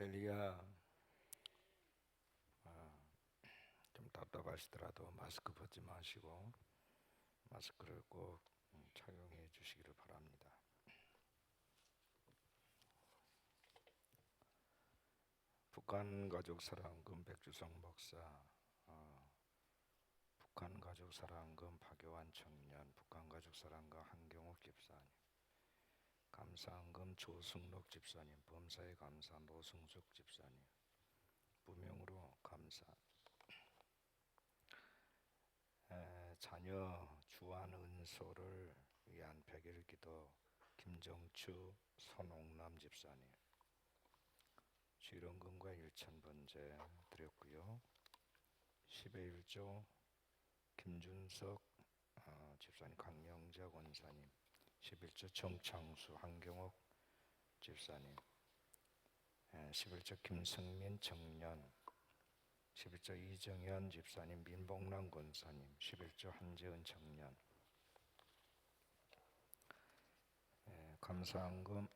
할렐루야. 좀 답답하시더라도 마스크 벗지 마시고 마스크를 꼭 착용해 주시기를 바랍니다. 북한가족사랑금 백주성 목사, 북한가족사랑금 박요한 청년, 북한가족사랑금 한경옥 집사님, 감사한금 조승록 집사님, 범사에 감사 노승숙 집사님, 무명으로 감사, 자녀 주안은소를 위한 백일기도 김정추 손옥남 집사님, 주일원금과 일천번제 드렸고요. 10의 1조 김준석 집사님, 강명자 권사님, 11조 정창수 한경옥 집사님, 11조 김승민 청년, 11조 이정현 집사님, 민봉란 권사님, 11조 한재은 청년, 감사한금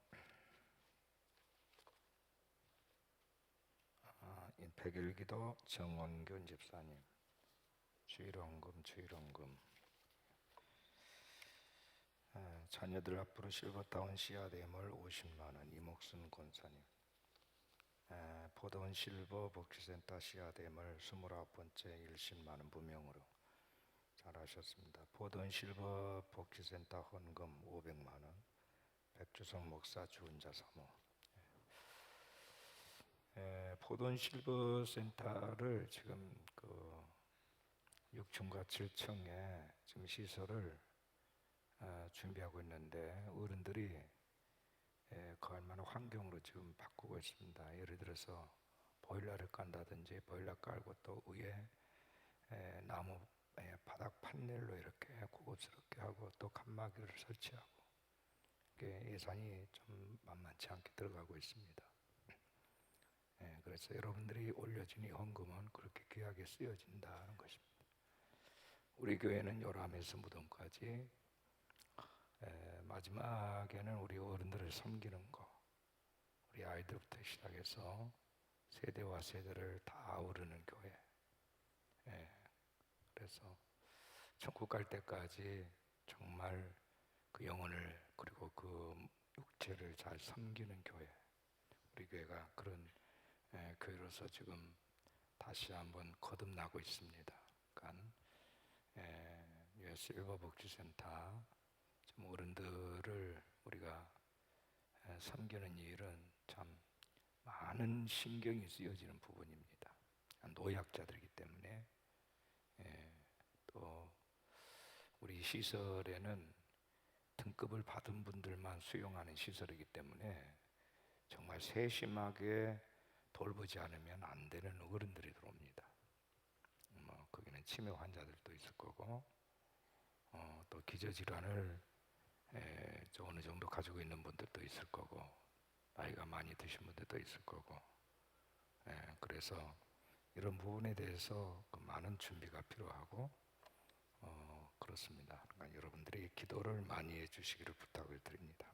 백일기도 정원균 집사님, 주일원금 자녀들 앞으로 실버타운 씨앗엠을 50만원 이목순 권사님, 포도원 실버 복지센터 씨앗엠을 29번째 10만원 무명으로 잘하셨습니다. 포도원 실버 복지센터 헌금 500만원, 백주성 목사 주은자 사모. 포도원 실버 센터를 지금 6층과 7층에 지금 시설을 준비하고 있는데 어른들이 거할 만한 환경으로 지금 바꾸고 있습니다. 예를 들어서 보일러를 깐다든지 보일러 깔고 또 위에 나무 바닥 판넬로 이렇게 고급스럽게 하고 또 칸막이를 설치하고 예산이 좀 만만치 않게 들어가고 있습니다. 그래서 여러분들이 올려진 이 헌금은 그렇게 귀하게 쓰여진다는 것입니다. 우리 교회는 요람에서 무덤까지 마지막에는 우리 어른들을 섬기는 거, 우리 아이들부터 시작해서 세대와 세대를 다 아우르는 교회. 그래서 천국 갈 때까지 정말 그 영혼을 그리고 그 육체를 잘 섬기는 교회, 우리 교회가 그런 교회로서 지금 다시 한번 거듭나고 있습니다. 그러니까 실버 복지센터 좀 어른들을 우리가 섬기는 일은 참 많은 신경이 쓰여지는 부분입니다. 노약자들이기 때문에. 또 우리 시설에는 등급을 받은 분들만 수용하는 시설이기 때문에 정말 세심하게 돌보지 않으면 안 되는 어른들이 들어옵니다. 거기는 치매 환자들도 있을 거고, 또 기저질환을 어느 정도 가지고 있는 분들도 있을 거고, 나이가 많이 드신 분들도 있을 거고, 그래서 이런 부분에 대해서 많은 준비가 필요하고 그렇습니다. 그러니까 여러분들이 기도를 많이 해주시기를 부탁을 드립니다.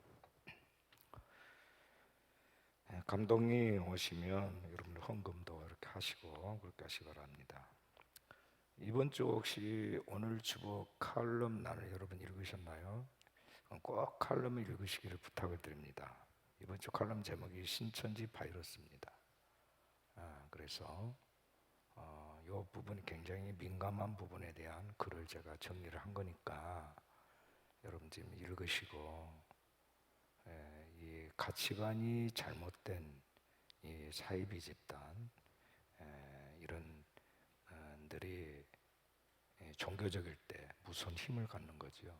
감동이 오시면 여러분들 헌금도 이렇게 하시고 그렇게 하시기 바랍니다. 이번 주 혹시 오늘 주보 칼럼 나를 여러분 읽으셨나요? 꼭 칼럼을 읽으시기를 부탁을 드립니다. 이번 주 칼럼 제목이 신천지 바이러스입니다. 그래서 이 부분이 굉장히 민감한 부분에 대한 글을 제가 정리를 한 거니까 여러분 지금 읽으시고 이 가치관이 잘못된 이 사이비 집단 이런 들이 종교적일 때 무서운 힘을 갖는 거죠.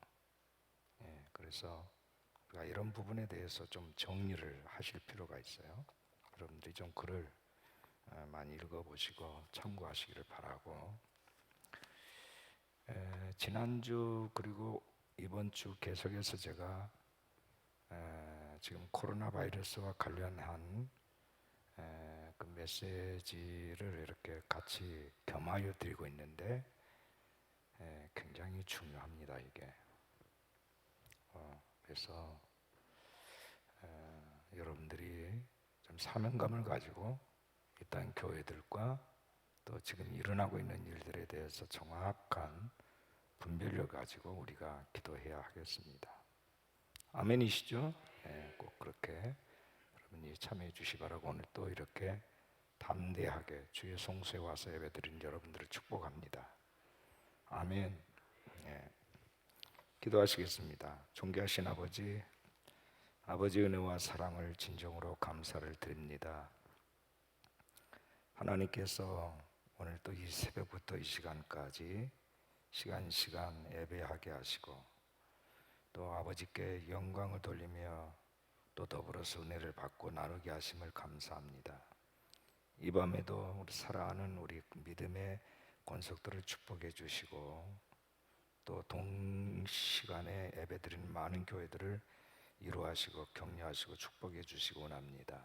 그래서 우리가 이런 부분에 대해서 좀 정리를 하실 필요가 있어요. 여러분들이 좀 글을 많이 읽어보시고 참고하시기를 바라고, 지난주 그리고 이번 주 계속해서 제가 지금 코로나 바이러스와 관련한 그 메시지를 이렇게 같이 겸하여 드리고 있는데 굉장히 중요합니다, 이게. 그래서 여러분들이 좀 사명감을 가지고 이 땅 교회들과 또 지금 일어나고 있는 일들에 대해서 정확한 분별력을 가지고 우리가 기도해야 하겠습니다. 아멘이시죠? 네, 꼭 그렇게 여러분이 참여해 주시 바라고 오늘 또 이렇게 담대하게 주의 성소에 와서 예배드린 여러분들을 축복합니다. 아멘. 네, 기도하시겠습니다. 존귀하신 아버지, 아버지 은혜와 사랑을 진정으로 감사를 드립니다. 하나님께서 오늘 또 이 새벽부터 이 시간까지 시간 예배하게 하시고 또 아버지께 영광을 돌리며 또 더불어서 은혜를 받고 나누게 하심을 감사합니다. 이 밤에도 우리 사랑하는 우리 믿음의 권속들을 축복해 주시고 또 동시간에 예배드리는 많은 교회들을 이루하시고 격려하시고 축복해 주시기 원합니다.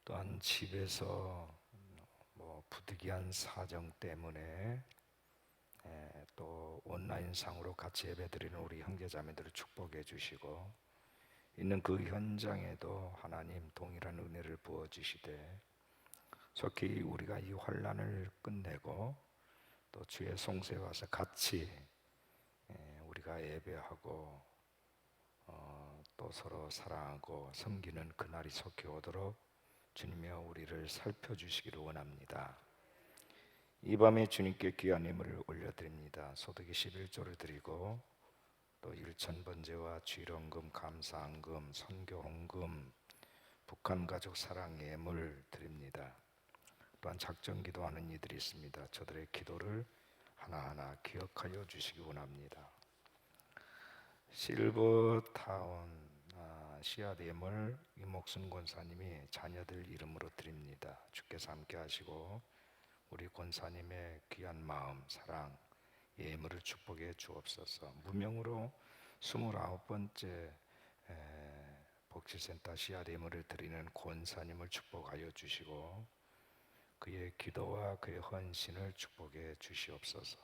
또한 집에서 부득이한 사정 때문에 또 온라인상으로 같이 예배드리는 우리 형제자매들을 축복해 주시고 있는 그 현장에도 하나님 동일한 은혜를 부어주시되 속히 우리가 이 환난을 끝내고 또 주의 성소에 와서 같이 우리가 예배하고 또 서로 사랑하고 섬기는 그날이 속히 오도록 주님이여 우리를 살펴주시기를 원합니다. 이 밤에 주님께 귀한 예물을 올려드립니다. 소득이 11조를 드리고 또 일천번제와 주일헌금, 감사헌금, 선교헌금, 북한가족 사랑 예물 드립니다. 또한 작정기도하는 이들이 있습니다. 저들의 기도를 하나하나 기억하여 주시기 원합니다. 실버타운 씨앗 예물 이목순 권사님이 자녀들 이름으로 드립니다. 주께서 함께 하시고 우리 권사님의 귀한 마음, 사랑, 예물을 축복해 주옵소서. 무명으로 29번째 복지센터 씨앗 예물을 드리는 권사님을 축복하여 주시고 그의 기도와 그의 헌신을 축복해 주시옵소서.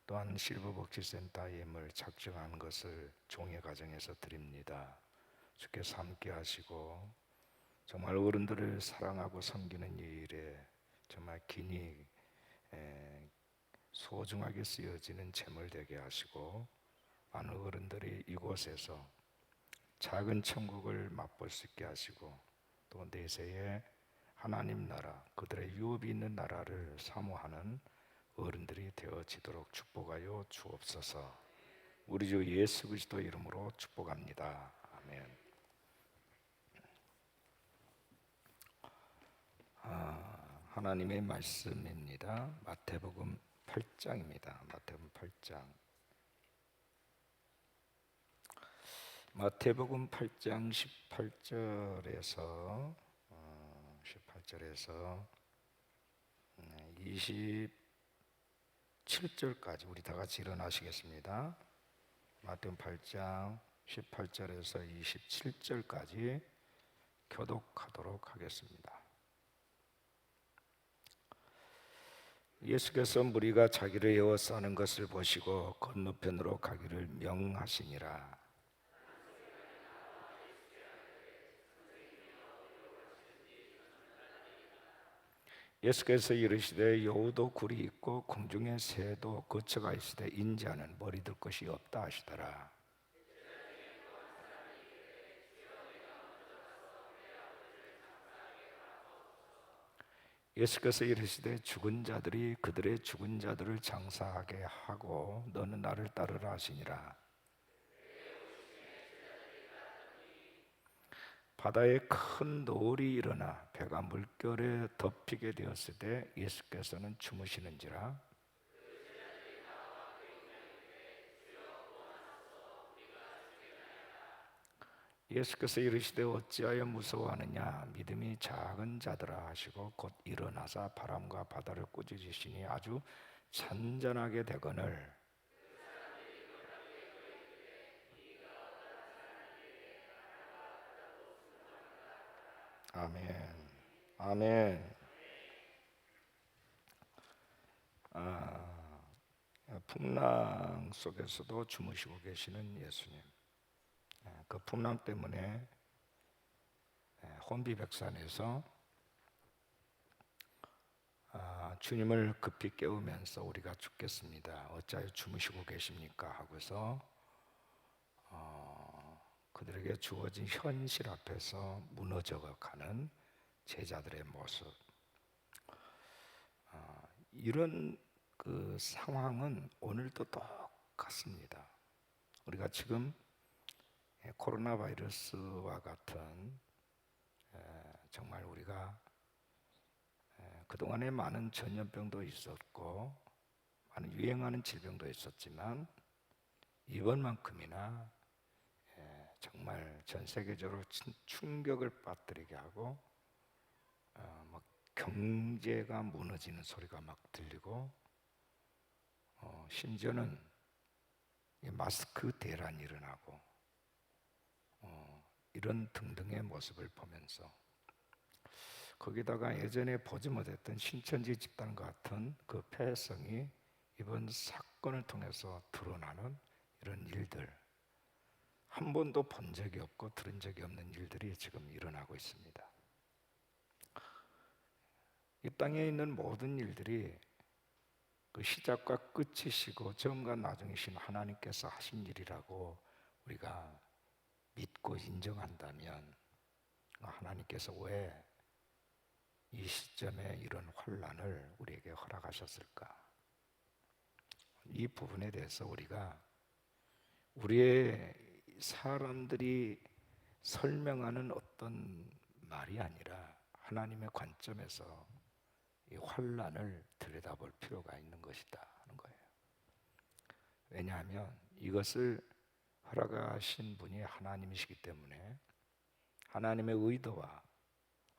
또한 실버복지센터 예물 작정한 것을 종의 가정에서 드립니다. 주께서 함께 하시고 정말 어른들을 사랑하고 섬기는 이 일에 정말 기니 소중하게 쓰여지는 재물 되게 하시고 많은 어른들이 이곳에서 작은 천국을 맛볼 수 있게 하시고 또 내세에 하나님 나라 그들의 유업이 있는 나라를 사모하는 어른들이 되어지도록 축복하여 주옵소서. 우리 주 예수 그리스도 이름으로 축복합니다. 아멘. 하나님의 말씀입니다. 마태복음 8장입니다. 마태복음 8장. 마태복음 8장 18절에서 27절까지 우리 다 같이 일어나시겠습니다. 마태복음 8장 18절에서 27절까지 교독하도록 하겠습니다. 예수께서 무리가 자기를 에워싸는 것을 보시고 건너편으로 가기를 명하시니라. 예수께서 이르시되 여우도 굴이 있고 공중에 새도 거처가 있으되 인자는 머리 둘 것이 없다 하시더라. 예수께서 이르시되 죽은 자들이 그들의 죽은 자들을 장사하게 하고 너는 나를 따르라 하시니라. 바다에 큰 노을이 일어나 배가 물결에 덮이게 되었을 때 예수께서는 주무시는지라. 예수께서 이르시되 어찌하여 무서워하느냐 믿음이 작은 자들아 하시고 곧 일어나사 바람과 바다를 꾸짖으시니 아주 잔잔하게 되거늘 아멘. 아멘. 풍랑 속에서도 주무시고 계시는 예수님. 그 풍랑 때문에 혼비백산에서 주님을 급히 깨우면서 우리가 죽겠습니다. 어찌하여 주무시고 계십니까? 하고서 그들에게 주어진 현실 앞에서 무너져가는 제자들의 모습. 이런 그 상황은 오늘도 똑같습니다. 우리가 지금 코로나 바이러스와 같은 정말 우리가 그동안에 많은 전염병도 있었고 많은 유행하는 질병도 있었지만 이번만큼이나 정말 전 세계적으로 충격을 빠뜨리게 하고 막 경제가 무너지는 소리가 막 들리고 심지어는 마스크 대란이 일어나고 이런 등등의 모습을 보면서 거기다가 예전에 보지 못했던 신천지 집단과 같은 그 폐해성이 이번 사건을 통해서 드러나는 이런 일들, 한 번도 본 적이 없고 들은 적이 없는 일들이 지금 일어나고 있습니다. 이 땅에 있는 모든 일들이 그 시작과 끝이시고 처음과 나중이신 하나님께서 하신 일이라고 우리가 믿고 인정한다면 하나님께서 왜 이 시점에 이런 환난을 우리에게 허락하셨을까? 이 부분에 대해서 우리가 우리의 사람들이 설명하는 어떤 말이 아니라 하나님의 관점에서 이 환난을 들여다볼 필요가 있는 것이다 하는 거예요. 왜냐하면 이것을 허락하신 분이 하나님이시기 때문에 하나님의 의도와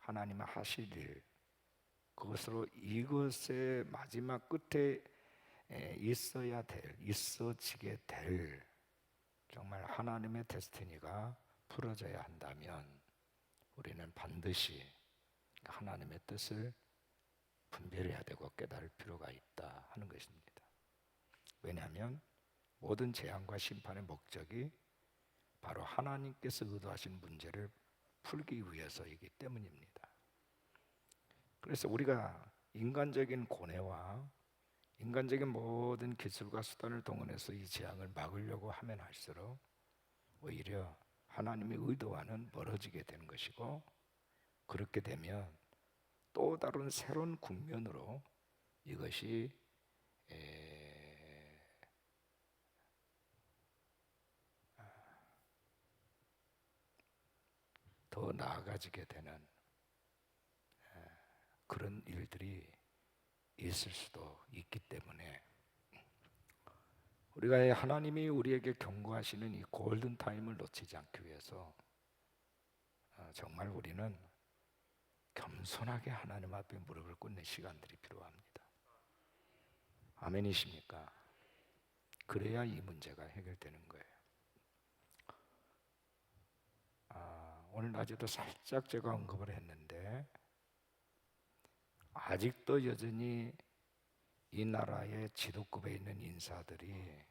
하나님의 하실 일, 그것으로 이것의 마지막 끝에 있어지게 될 정말 하나님의 데스티니가 풀어져야 한다면 우리는 반드시 하나님의 뜻을 분별해야 되고 깨달을 필요가 있다 하는 것입니다. 왜냐하면 모든 재앙과 심판의 목적이 바로 하나님께서 의도하신 문제를 풀기 위해서이기 때문입니다. 그래서 우리가 인간적인 고뇌와 인간적인 모든 기술과 수단을 동원해서 이 재앙을 막으려고 하면 할수록 오히려 하나님의 의도와는 멀어지게 되는 것이고, 그렇게 되면 또 다른 새로운 국면으로 이것이 더 나아가지게 되는 그런 일들이 있을 수도 있기 때문에 우리가 하나님이 우리에게 경고하시는 이 골든 타임을 놓치지 않기 위해서 정말 우리는 겸손하게 하나님 앞에 무릎을 꿇는 시간들이 필요합니다. 아멘이십니까? 그래야 이 문제가 해결되는 거예요. 오늘 낮에도 살짝 제가 언급을 했는데 아직도 여전히 이 나라의 지도급에 있는 인사들이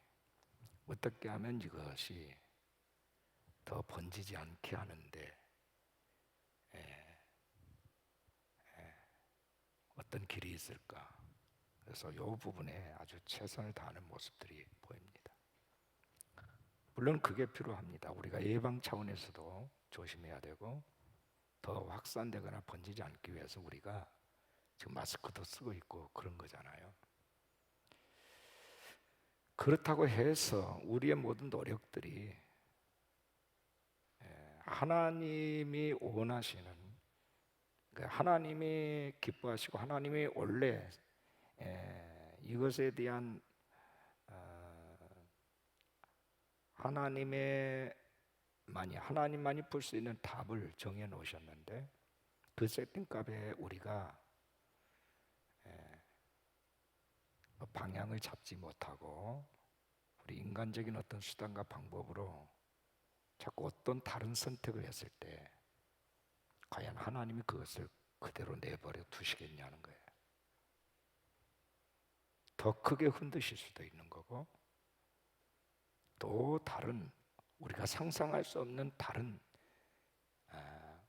어떻게 하면 이것이 더 번지지 않게 하는데 어떤 길이 있을까? 그래서 이 부분에 아주 최선을 다하는 모습들이 보입니다. 물론 그게 필요합니다. 우리가 예방 차원에서도 조심해야 되고 더 확산되거나 번지지 않기 위해서 우리가 지금 마스크도 쓰고 있고 그런 거잖아요. 그렇다고 해서 우리의 모든 노력들이 하나님이 원하시는, 하나님이 기뻐하시고 하나님이 원래 이것에 대한 하나님만이 풀 수 있는 답을 정해 놓으셨는데 그 세팅값에 우리가 방향을 잡지 못하고 우리 인간적인 어떤 수단과 방법으로 자꾸 어떤 다른 선택을 했을 때 과연 하나님이 그것을 그대로 내버려 두시겠냐는 거예요. 더 크게 흔드실 수도 있는 거고 또 다른 우리가 상상할 수 없는 다른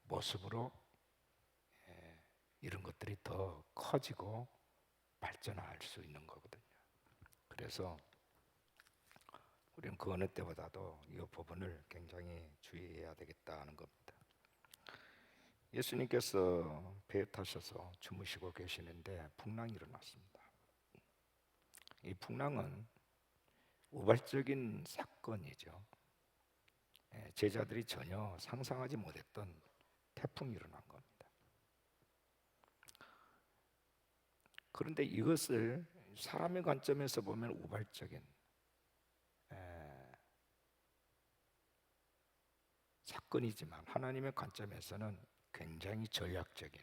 모습으로 이런 것들이 더 커지고 발전할 수 있는 거거든요. 그래서 우리는 그 어느 때보다도 이 부분을 굉장히 주의해야 되겠다는 겁니다. 예수님께서 배에 타셔서 주무시고 계시는데 풍랑이 일어났습니다. 이 풍랑은 우발적인 사건이죠. 제자들이 전혀 상상하지 못했던 태풍이 일어난 겁니다. 그런데 이것을 사람의 관점에서 보면 우발적인 사건이지만 하나님의 관점에서는 굉장히 전략적인,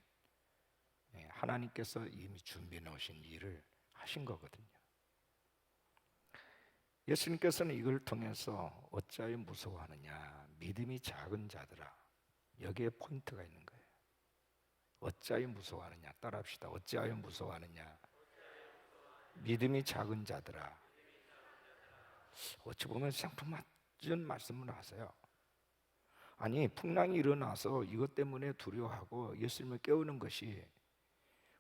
하나님께서 이미 준비해 놓으신 일을 하신 거거든요. 예수님께서는 이걸 통해서 어찌하여 무서워하느냐, 믿음이 작은 자들아, 여기에 포인트가 있는 거예요. 어찌하여 무서워하느냐, 따라합시다. 어찌하여 무서워하느냐, 믿음이 작은 자들아. 어찌 보면 생뚱맞은 말씀을 하세요. 아니, 풍랑이 일어나서 이것 때문에 두려워하고 예수님을 깨우는 것이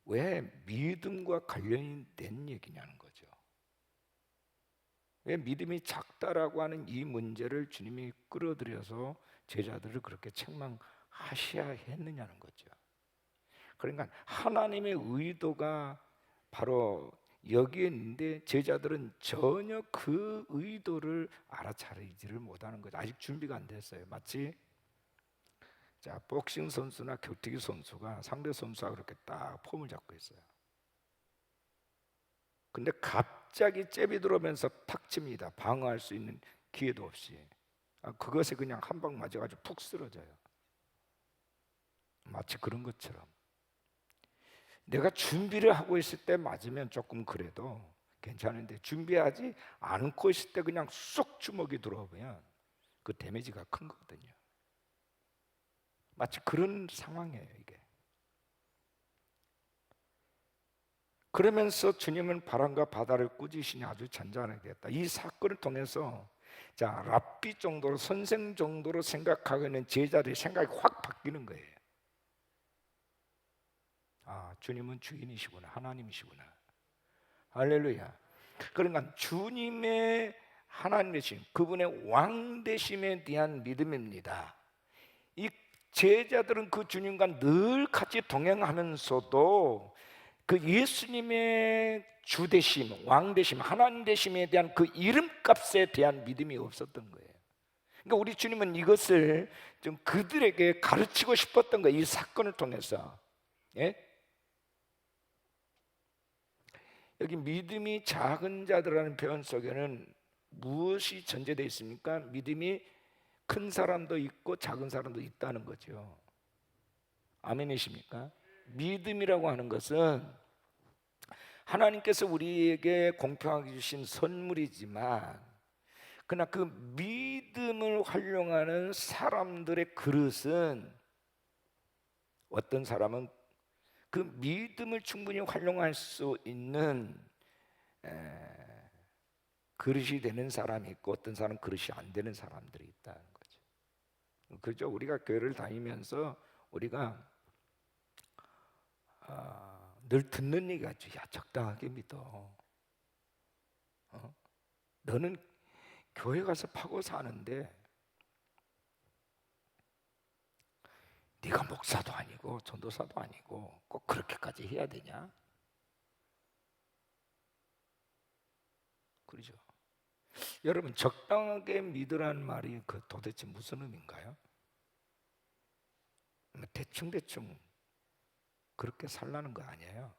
왜 믿음과 관련된 얘기냐는 거죠. 왜 믿음이 작다라고 하는 이 문제를 주님이 끌어들여서 제자들을 그렇게 책망하셔야 했느냐는 거죠. 그러니까 하나님의 의도가 바로 여기에 있는데 제자들은 전혀 그 의도를 알아차리지를 못하는 거죠. 아직 준비가 안 됐어요. 마치 복싱 선수나 격투기 선수가 상대 선수하고 이렇게 딱 폼을 잡고 있어요. 근데 갑자기 잽이 들어오면서 탁 칩니다. 방어할 수 있는 기회도 없이. 그것에 그냥 한 방 맞아가지고 푹 쓰러져요. 마치 그런 것처럼 내가 준비를 하고 있을 때 맞으면 조금 그래도 괜찮은데 준비하지 않고 있을 때 그냥 쏙 주먹이 들어오면 그 데미지가 큰 거거든요. 마치 그런 상황이에요, 이게. 그러면서 주님은 바람과 바다를 꾸짖으시니 아주 잔잔하게 됐다. 이 사건을 통해서 랍비 정도로, 선생 정도로 생각하고 있는 제자들의 생각이 확 바뀌는 거예요. 주님은 주인이시구나, 하나님이시구나. 할렐루야. 그러니까 주님의 하나님 되심, 그분의 왕 되심에 대한 믿음입니다. 이 제자들은 그 주님과 늘 같이 동행하면서도 그 예수님의 주 되심, 왕 되심, 하나님 되심에 대한 그 이름값에 대한 믿음이 없었던 거예요. 그러니까 우리 주님은 이것을 좀 그들에게 가르치고 싶었던 거예요. 이 사건을 통해서. 여기 믿음이 작은 자들이라는 표현 속에는 무엇이 전제되어 있습니까? 믿음이 큰 사람도 있고 작은 사람도 있다는 거죠. 아멘이십니까? 믿음이라고 하는 것은 하나님께서 우리에게 공평하게 주신 선물이지만 그러나 그 믿음을 활용하는 사람들의 그릇은 어떤 사람은 그 믿음을 충분히 활용할 수 있는 그릇이 되는 사람이 있고 어떤 사람은 그릇이 안 되는 사람들이 있다는 거죠. 그렇죠? 우리가 교회를 다니면서 우리가 늘 듣는 얘기가 있죠. 야, 적당하게 믿어. 너는 교회 가서 파고 사는데 네가 목사도 아니고 전도사도 아니고 꼭 그렇게까지 해야 되냐? 그렇죠? 여러분, 적당하게 믿으라는 말이 그 도대체 무슨 의미인가요? 대충 그렇게 살라는 거 아니에요.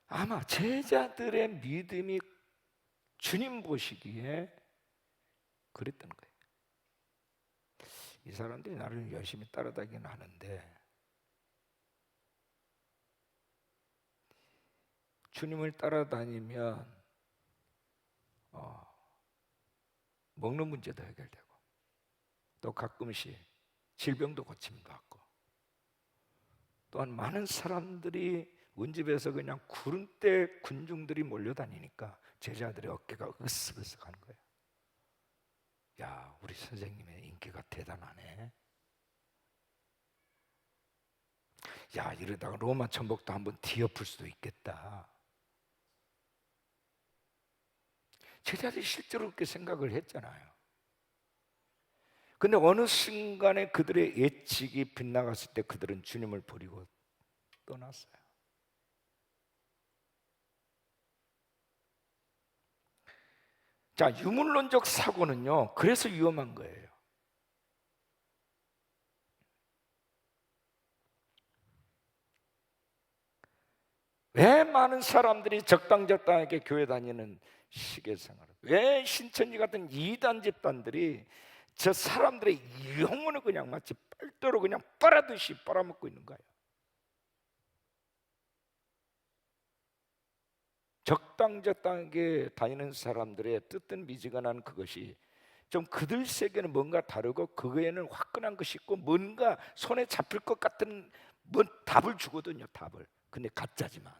아마 제자들의 믿음이 주님 보시기에 그랬던 거예요. 이 사람들이 나를 열심히 따라다니긴 하는데 주님을 따라다니면 먹는 문제도 해결되고 또 가끔씩 질병도 고침을 받고 또한 많은 사람들이 문집에서 그냥 구름대 군중들이 몰려다니니까 제자들의 어깨가 으쓱으쓱한 거예요. 야, 우리 선생님의 인기가 대단하네. 야, 이러다가 로마 천복도 한번 뒤엎을 수도 있겠다. 제자들이 실제로 그렇게 생각을 했잖아요. 근데 어느 순간에 그들의 예측이 빗나갔을 때 그들은 주님을 버리고 떠났어요. 자, 유물론적 사고는요, 그래서 위험한 거예요. 왜 많은 사람들이 적당하게 교회 다니는 시계생활을, 왜 신천지 같은 이단 집단들이 저 사람들의 영혼을 그냥 마치 빨대로 그냥 빨아듯이 빨아먹고 있는 거예요. 적당하게 다니는 사람들의 뜨뜻 미지근한 그것이 좀 그들 세계는 뭔가 다르고 그거에는 화끈한 것이 있고 뭔가 손에 잡힐 것 같은 뭔 답을 주거든요. 답을. 근데 가짜지만.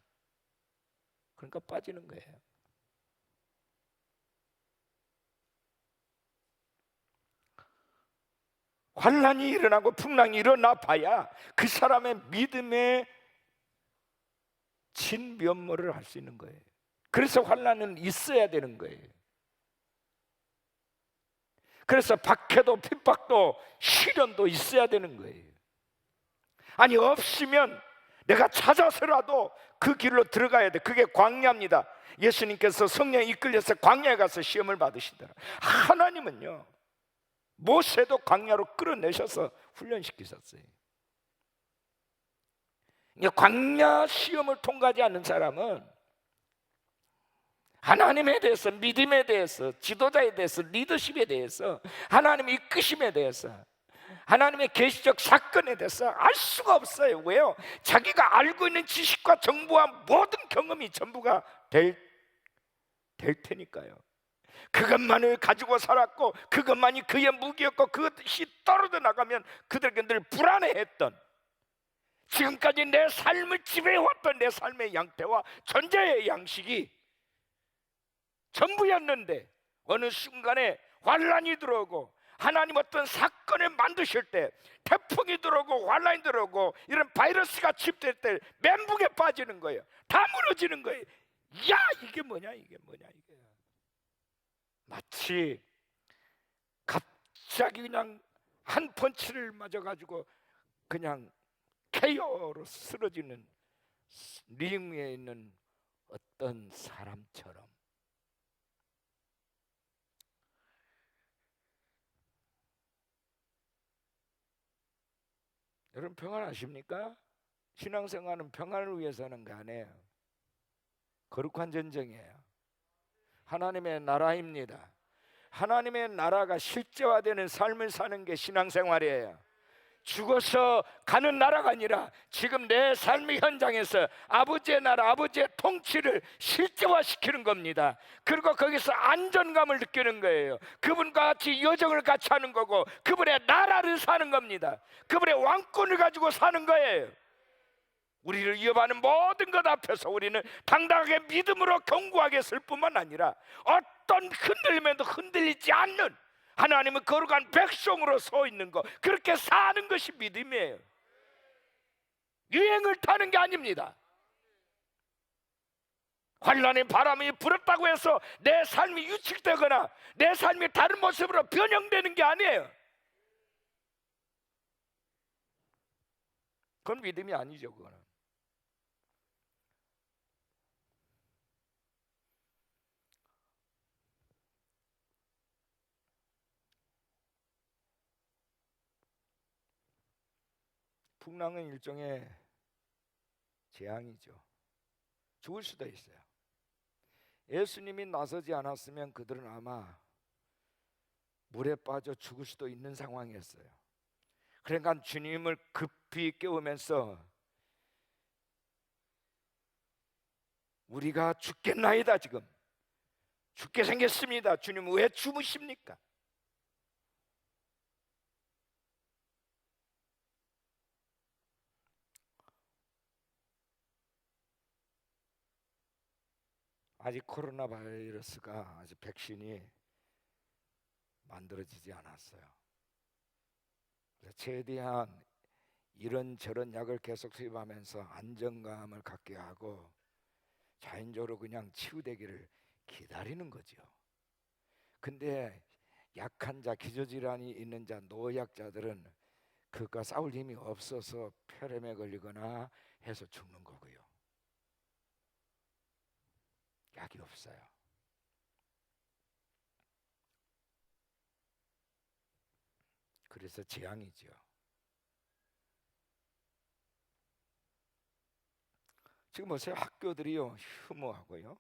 그러니까 빠지는 거예요. 환란이 일어나고 풍랑이 일어나 봐야 그 사람의 믿음의 진면모를 할 수 있는 거예요. 그래서 환란은 있어야 되는 거예요. 그래서 박해도 핍박도 시련도 있어야 되는 거예요. 아니 없으면 내가 찾아서라도 그 길로 들어가야 돼. 그게 광야입니다. 예수님께서 성령에 이끌려서 광야에 가서 시험을 받으시더라. 하나님은요, 모세도 광야로 끌어내셔서 훈련시키셨어요. 광야 시험을 통과하지 않는 사람은 하나님에 대해서, 믿음에 대해서, 지도자에 대해서, 리더십에 대해서, 하나님의 이끄심에 대해서, 하나님의 계시적 사건에 대해서 알 수가 없어요. 왜요? 자기가 알고 있는 지식과 정보와 모든 경험이 전부가 될 테니까요. 그것만을 가지고 살았고 그것만이 그의 무기였고 그것이 떨어져 나가면 그들에게 늘 불안해했던, 지금까지 내 삶을 지배해왔던 내 삶의 양태와 존재의 양식이 전부였는데 어느 순간에 환란이 들어오고 하나님 어떤 사건을 만드실 때, 태풍이 들어오고 환란이 들어오고 이런 바이러스가 침입될 때 멘붕에 빠지는 거예요. 다 무너지는 거예요. 야, 이게 뭐냐, 이게 뭐냐, 이게 마치 갑자기 그냥 한 펀치를 맞아가지고 그냥 KO로 쓰러지는 링 위에 있는 어떤 사람처럼. 여러분 평안하십니까? 신앙생활은 평안을 위해서 하는 거 아니에요. 거룩한 전쟁이에요. 하나님의 나라입니다. 하나님의 나라가 실제화되는 삶을 사는 게 신앙생활이에요. 죽어서 가는 나라가 아니라 지금 내 삶의 현장에서 아버지의 나라, 아버지의 통치를 실제화시키는 겁니다. 그리고 거기서 안전감을 느끼는 거예요. 그분과 같이 여정을 같이 하는 거고 그분의 나라를 사는 겁니다. 그분의 왕권을 가지고 사는 거예요. 우리를 위협하는 모든 것 앞에서 우리는 당당하게 믿음으로 견고하게 설 뿐만 아니라 어떤 흔들림에도 흔들리지 않는 하나님은 거룩한 백성으로 서 있는 것, 그렇게 사는 것이 믿음이에요. 유행을 타는 게 아닙니다. 환란의 바람이 불었다고 해서 내 삶이 유축되거나 내 삶이 다른 모습으로 변형되는 게 아니에요. 그건 믿음이 아니죠. 그거는 풍랑은 일종의 재앙이죠. 죽을 수도 있어요. 예수님이 나서지 않았으면 그들은 아마 물에 빠져 죽을 수도 있는 상황이었어요. 그러니까 주님을 급히 깨우면서 우리가 죽겠나이다, 지금 죽게 생겼습니다. 주님 왜 주무십니까? 아직 코로나 바이러스가 아직 백신이 만들어지지 않았어요. 그래서 최대한 이런저런 약을 계속 투입하면서 안정감을 갖게 하고 자연적으로 그냥 치유되기를 기다리는 거죠. 근데 약한 자, 기저질환이 있는 자, 노약자들은 그것과 싸울 힘이 없어서 폐렴에 걸리거나 해서 죽는 거고요. 약이 없어요. 그래서 재앙이죠. 지금 보세요. 학교들이요, 휴무하고요.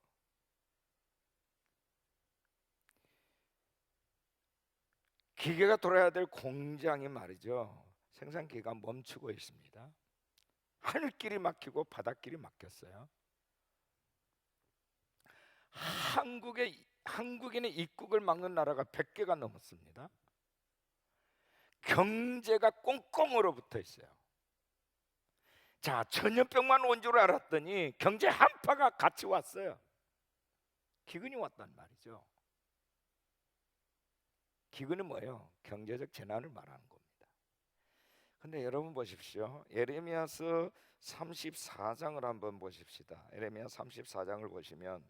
기계가 돌아야 될 공장이 말이죠, 생산기가 멈추고 있습니다. 하늘길이 막히고 바닷길이 막혔어요. 한국인의 입국을 막는 나라가 100개가 넘었습니다. 경제가 꽁꽁 얼어붙어 있어요. 자, 전염병만 온 줄 알았더니 경제 한파가 같이 왔어요. 기근이 왔단 말이죠. 기근은 뭐예요? 경제적 재난을 말하는 겁니다. 근데 여러분 보십시오. 예레미야서 34장을 한번 보십시다. 예레미야 34장을 보시면,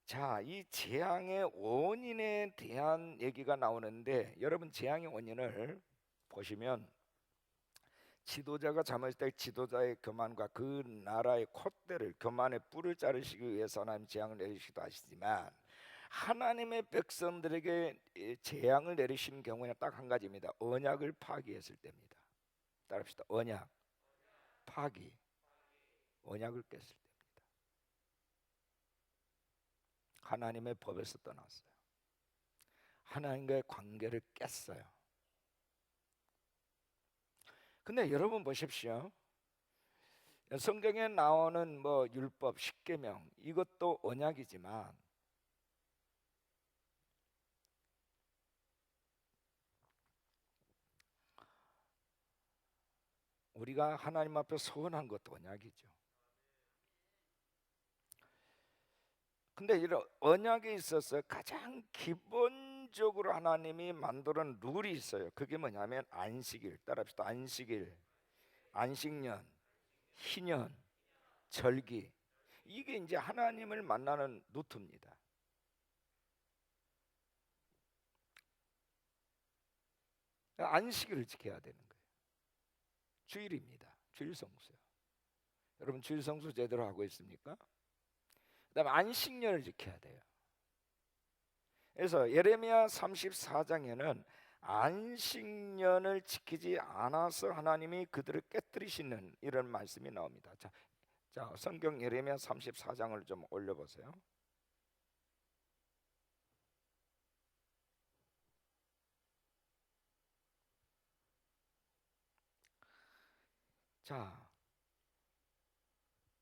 자, 이 재앙의 원인에 대한 얘기가 나오는데, 여러분 재앙의 원인을 보시면 지도자가 잘못했을 때 지도자의 교만과 그 나라의 콧대를, 교만의 뿔을 자르시기 위해서 하나님 재앙을 내리시기도 하시지만, 하나님의 백성들에게 재앙을 내리시는 경우에는 딱 한 가지입니다. 언약을 파기했을 때입니다. 따라합시다. 언약 파기, 언약을 깼을 때입니다. 하나님의 법에서 떠났어요. 하나님과의 관계를 깼어요. 근데 여러분 보십시오. 성경에 나오는 뭐 율법, 십계명, 이것도 언약이지만 우리가 하나님 앞에 서원한 것도 언약이죠. 근데 이런 언약에 있어서 가장 기본적으로 하나님이 만들어 놓은 룰이 있어요. 그게 뭐냐면 안식일. 따라합시다. 안식일, 안식년, 희년, 절기. 이게 이제 하나님을 만나는 루트입니다. 안식일을 지켜야 되는 거예요. 주일입니다. 주일 성수요. 여러분 주일 성수 제대로 하고 있습니까? 그다음에 안식년을 지켜야 돼요. 그래서 예레미야 34장에는 안식년을 지키지 않아서 하나님이 그들을 깨뜨리시는 이런 말씀이 나옵니다. 자, 성경 예레미야 34장을 좀 올려보세요. 자,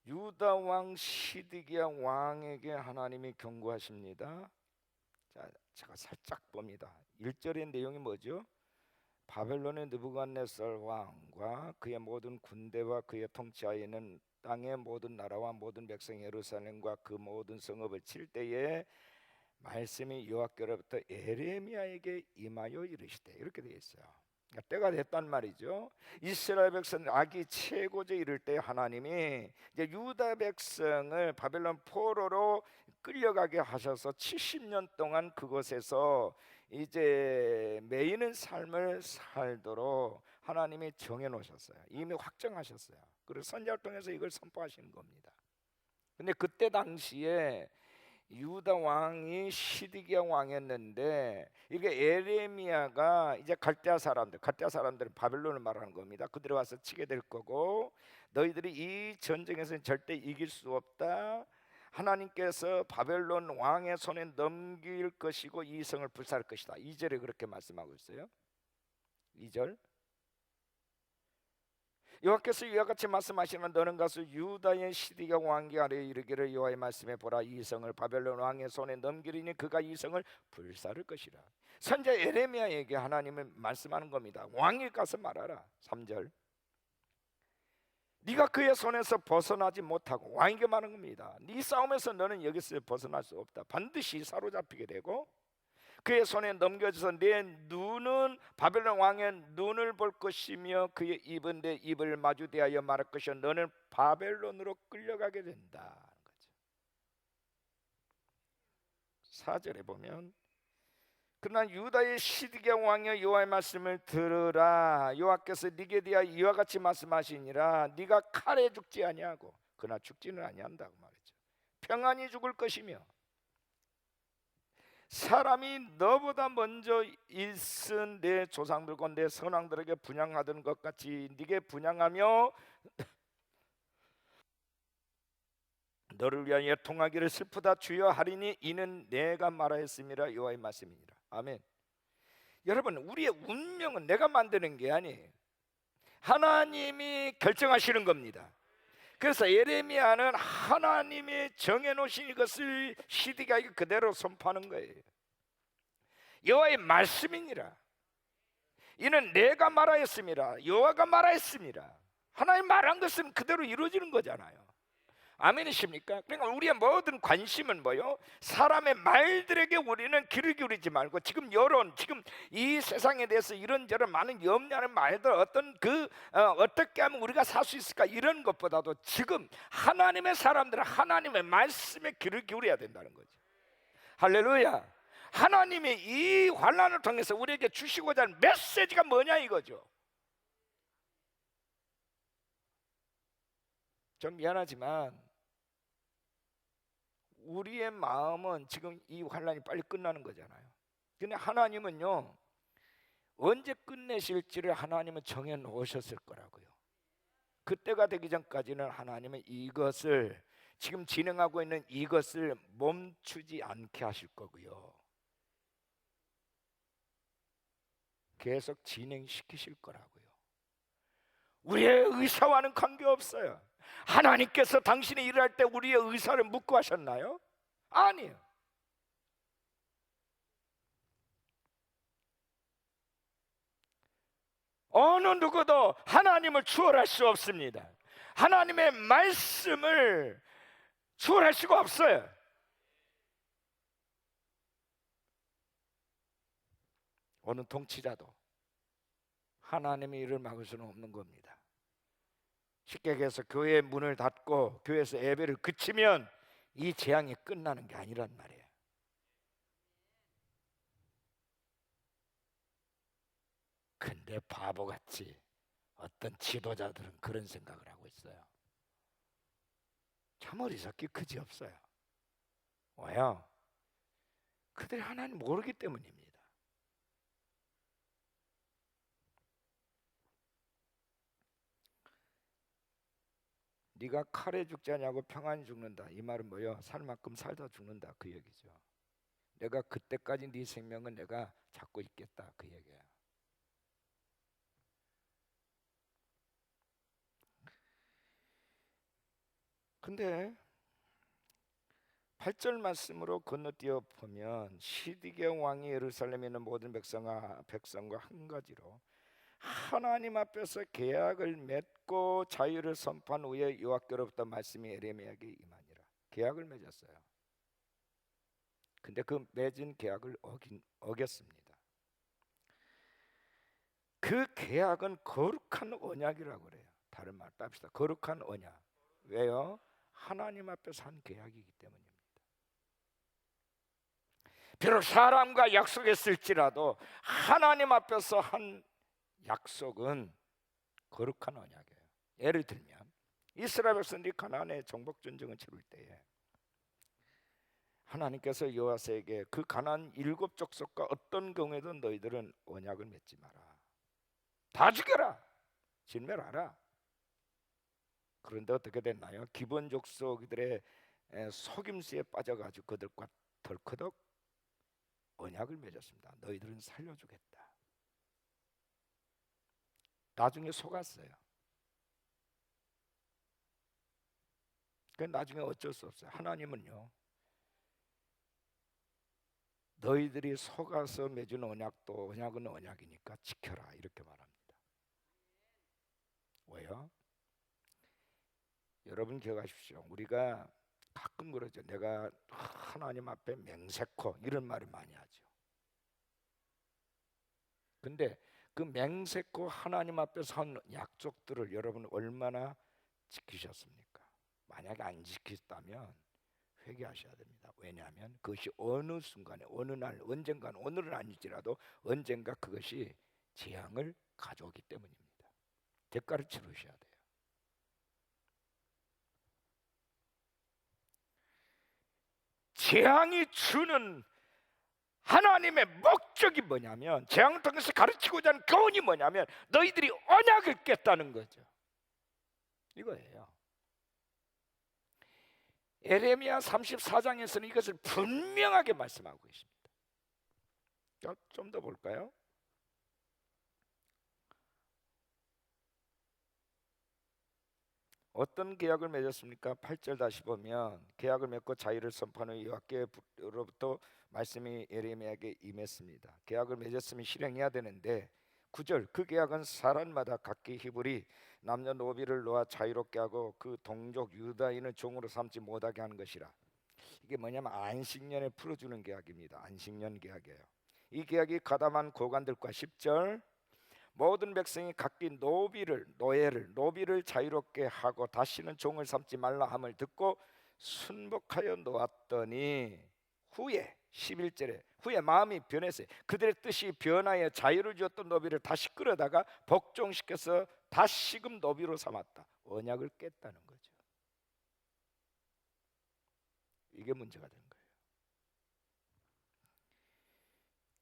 유다 왕 시드기야 왕에게 하나님이 경고하십니다. 자, 제가 살짝 봅니다. 1절의 내용이 뭐죠? 바벨론의 느부갓네살 왕과 그의 모든 군대와 그의 통치하에 있는 땅의 모든 나라와 모든 백성 예루살렘과 그 모든 성읍을 칠 때에 말씀이 여호와께로부터 예레미야에게 임하여 이르시되, 이렇게 되어 있어요. 그러니까 때가 됐단 말이죠. 이스라엘 백성 악이 최고에 이를 때 하나님이 이제 유다 백성을 바벨론 포로로 끌려가게 하셔서 70년 동안 그곳에서 이제 매이는 삶을 살도록 하나님이 정해 놓으셨어요. 이미 확정하셨어요. 그리고 선지자를 통해서 이걸 선포하시는 겁니다. 근데 그때 당시에 유다 왕이 시드기야 왕이었는데, 이게 에레미야가 이제 갈대아 사람들은 바벨론을 말하는 겁니다. 그들이 와서 치게 될 거고, 너희들이 이 전쟁에서는 절대 이길 수 없다. 하나님께서 바벨론 왕의 손에 넘길 것이고 이 성을 불살할 것이다. 2절에 그렇게 말씀하고 있어요. 2절. 여호와께서 이와 같이 말씀하시는, 너는 가서 유다의 시드기야 왕에게 아뢰어 이르기를, 여호와의 말씀에 보라, 이 성을 바벨론 왕의 손에 넘기리니 그가 이 성을 불사를 것이라. 선지자 예레미야에게 하나님은 말씀하는 겁니다. 왕이 가서 말하라. 3절. 네가 그의 손에서 벗어나지 못하고, 왕에게 말하는 겁니다. 네 싸움에서 너는 여기서 벗어날 수 없다. 반드시 사로잡히게 되고 그의 손에 넘겨져서 내 눈은 바벨론 왕의 눈을 볼 것이며 그의 입은 내 입을 마주대하여 말할 것이요 너는 바벨론으로 끌려가게 된다. 4절에 보면 그러나 유다의 시드기야 왕여 여호와의 말씀을 들으라. 여호와께서 네게 대하여 이와 같이 말씀하시니라. 네가 칼에 죽지 아니하고 그러나 죽지는 아니한다고 말했죠. 평안히 죽을 것이며 사람이 너보다 먼저 일쓴 내 조상들과 내 선왕들에게 분향하던 것 같이 네게 분향하며 너를 위하여 통하기를 슬프다 주여 하리니 이는 내가 말하였음이라 여호와의 말씀이니라. 아멘. 여러분, 우리의 운명은 내가 만드는 게 아니에요. 하나님이 결정하시는 겁니다. 그래서 예레미야는 하나님이 정해놓으신 이것을 시드기야에게 그대로 선포하는 거예요. 여호와의 말씀이니라. 이는 내가 말하였음이라. 여호와가 말하였습니다. 하나님 말한 것은 그대로 이루어지는 거잖아요. 아멘이십니까? 그러니까 우리의 모든 관심은 뭐요? 사람의 말들에게 우리는 귀를 기울이지 말고 지금 여론, 지금 이 세상에 대해서 이런저런 많은 염려하는 말들 어떻게 하면 우리가 살 수 있을까 이런 것보다도 지금 하나님의 사람들은 하나님의 말씀에 귀를 기울여야 된다는 거죠. 할렐루야. 하나님이 이 환난을 통해서 우리에게 주시고자 하는 메시지가 뭐냐 이거죠. 좀 미안하지만 우리의 마음은 지금 이 환난이 빨리 끝나는 거잖아요. 근데 하나님은요 언제 끝내실지를 하나님은 정해 놓으셨을 거라고요. 그때가 되기 전까지는 하나님은 이것을 지금 진행하고 있는 이것을 멈추지 않게 하실 거고요, 계속 진행시키실 거라고요. 우리의 의사와는 관계없어요. 하나님께서 당신이 일할 때 우리의 의사를 묻고 하셨나요? 아니에요. 어느 누구도 하나님을 추월할 수 없습니다. 하나님의 말씀을 추월할 수가 없어요. 어느 통치자도 하나님의 일을 막을 수는 없는 겁니다. 쉽게 얘기해서 교회의 문을 닫고 교회에서 예배를 그치면 이 재앙이 끝나는 게 아니란 말이에요. 근데 바보같이 어떤 지도자들은 그런 생각을 하고 있어요. 참 어리석기 그지없어요. 왜요? 그들이 하나님 모르기 때문입니다. 네가 칼에 죽지 않냐고 평안히 죽는다. 이 말은 뭐예요? 살 만큼 살다 죽는다 그 얘기죠. 내가 그때까지 네 생명은 내가 잡고 있겠다 그 얘기야. 근데 8절 말씀으로 건너뛰어 보면 시드기야 왕이 예루살렘에 있는 모든 백성과 한 가지로 하나님 앞에서 계약을 맺고 자유를 선포한 후에 여호와께로부터 말씀이 예레미야에게 임하니라. 계약을 맺었어요. 근데 그 맺은 계약을 어겼습니다. 그 계약은 거룩한 언약이라고 그래요. 다른 말 땁시다. 거룩한 언약. 왜요? 하나님 앞에서 한 계약이기 때문입니다. 비록 사람과 약속했을지라도 하나님 앞에서 한 약속은 거룩한 언약이에요. 예를 들면 이스라엘 백성들이 가나안의 정복 전쟁을 치를 때에 하나님께서 여호와에게 그 가나안 7 족속과 어떤 경우에도 너희들은 언약을 맺지 마라. 다 죽여라. 진멸하라. 그런데 어떻게 됐나요? 기본 족속들의 속임수에 빠져가지고 그들과 덜커덕 언약을 맺었습니다. 너희들은 살려주겠다. 나중에 속았어요. 그 나중에 어쩔 수 없어요. 하나님은요 너희들이 속아서 맺은 언약도 언약은 언약이니까 지켜라 이렇게 말합니다. 왜요? 여러분 기억하십시오. 우리가 가끔 그러죠. 내가 하나님 앞에 맹세코 이런 말을 많이 하죠. 근데 그 맹세코 하나님 앞에서 한 약속들을 여러분 얼마나 지키셨습니까? 만약에 안 지켰다면 회개하셔야 됩니다. 왜냐하면 그것이 어느 순간에 어느 날 언젠가, 오늘은 아닐지라도 언젠가 그것이 재앙을 가져오기 때문입니다. 대가를 치르셔야 돼요. 재앙이 주는 하나님의 목적이 뭐냐면, 재앙을 통해서 가르치고자 하는 교훈이 뭐냐면 너희들이 언약을 깼다는 거죠. 이거예요. 에레미야 34장에서는 이것을 분명하게 말씀하고 있습니다. 좀 더 볼까요? 어떤 계약을 맺었습니까? 8절 다시 보면 계약을 맺고 자유를 선포하는 여호와께로부터 말씀이 에레미야에게 임했습니다. 계약을 맺었으면 실행해야 되는데 9절 그 계약은 사람마다 각기 히브리 남녀노비를 놓아 자유롭게 하고 그 동족 유다인을 종으로 삼지 못하게 하는 것이라. 이게 뭐냐면 안식년에 풀어주는 계약입니다. 안식년 계약이에요. 이 계약이 가담한 고관들과 10절 모든 백성이 각기 노비를 자유롭게 하고 다시는 종을 삼지 말라 함을 듣고 순복하여 놓았더니 후에 11절에 후에 마음이 변했어요. 그들의 뜻이 변하여 자유를 주었던 노비를 다시 끌어다가 복종시켜서 다시금 노비로 삼았다. 언약을 깼다는 거죠. 이게 문제가 된 거예요.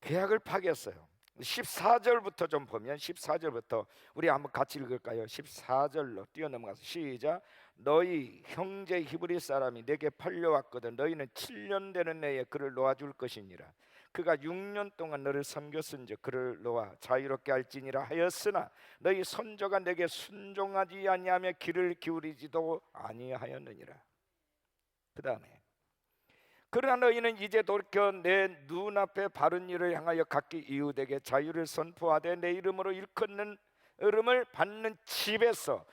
계약을 파괴했어요. 14절부터 좀 보면 14절부터 우리 한번 같이 읽을까요? 14절로 뛰어넘어가서 시작. 너희 형제 히브리 사람이 내게 팔려왔거든 너희는 7년 되는 해에 그를 놓아줄 것이니라. 그가 6년 동안 너를 섬겼은즉 그를 놓아 자유롭게 할지니라 하였으나 너희 손자가 내게 순종하지 아니하며 귀를 기울이지도 아니하였느니라. 그 다음에 그러나 너희는 이제 돌이켜 내 눈앞에 바른 일을 향하여 각기 이웃에게 자유를 선포하되 내 이름으로 일컫는 이름을 받는 집에서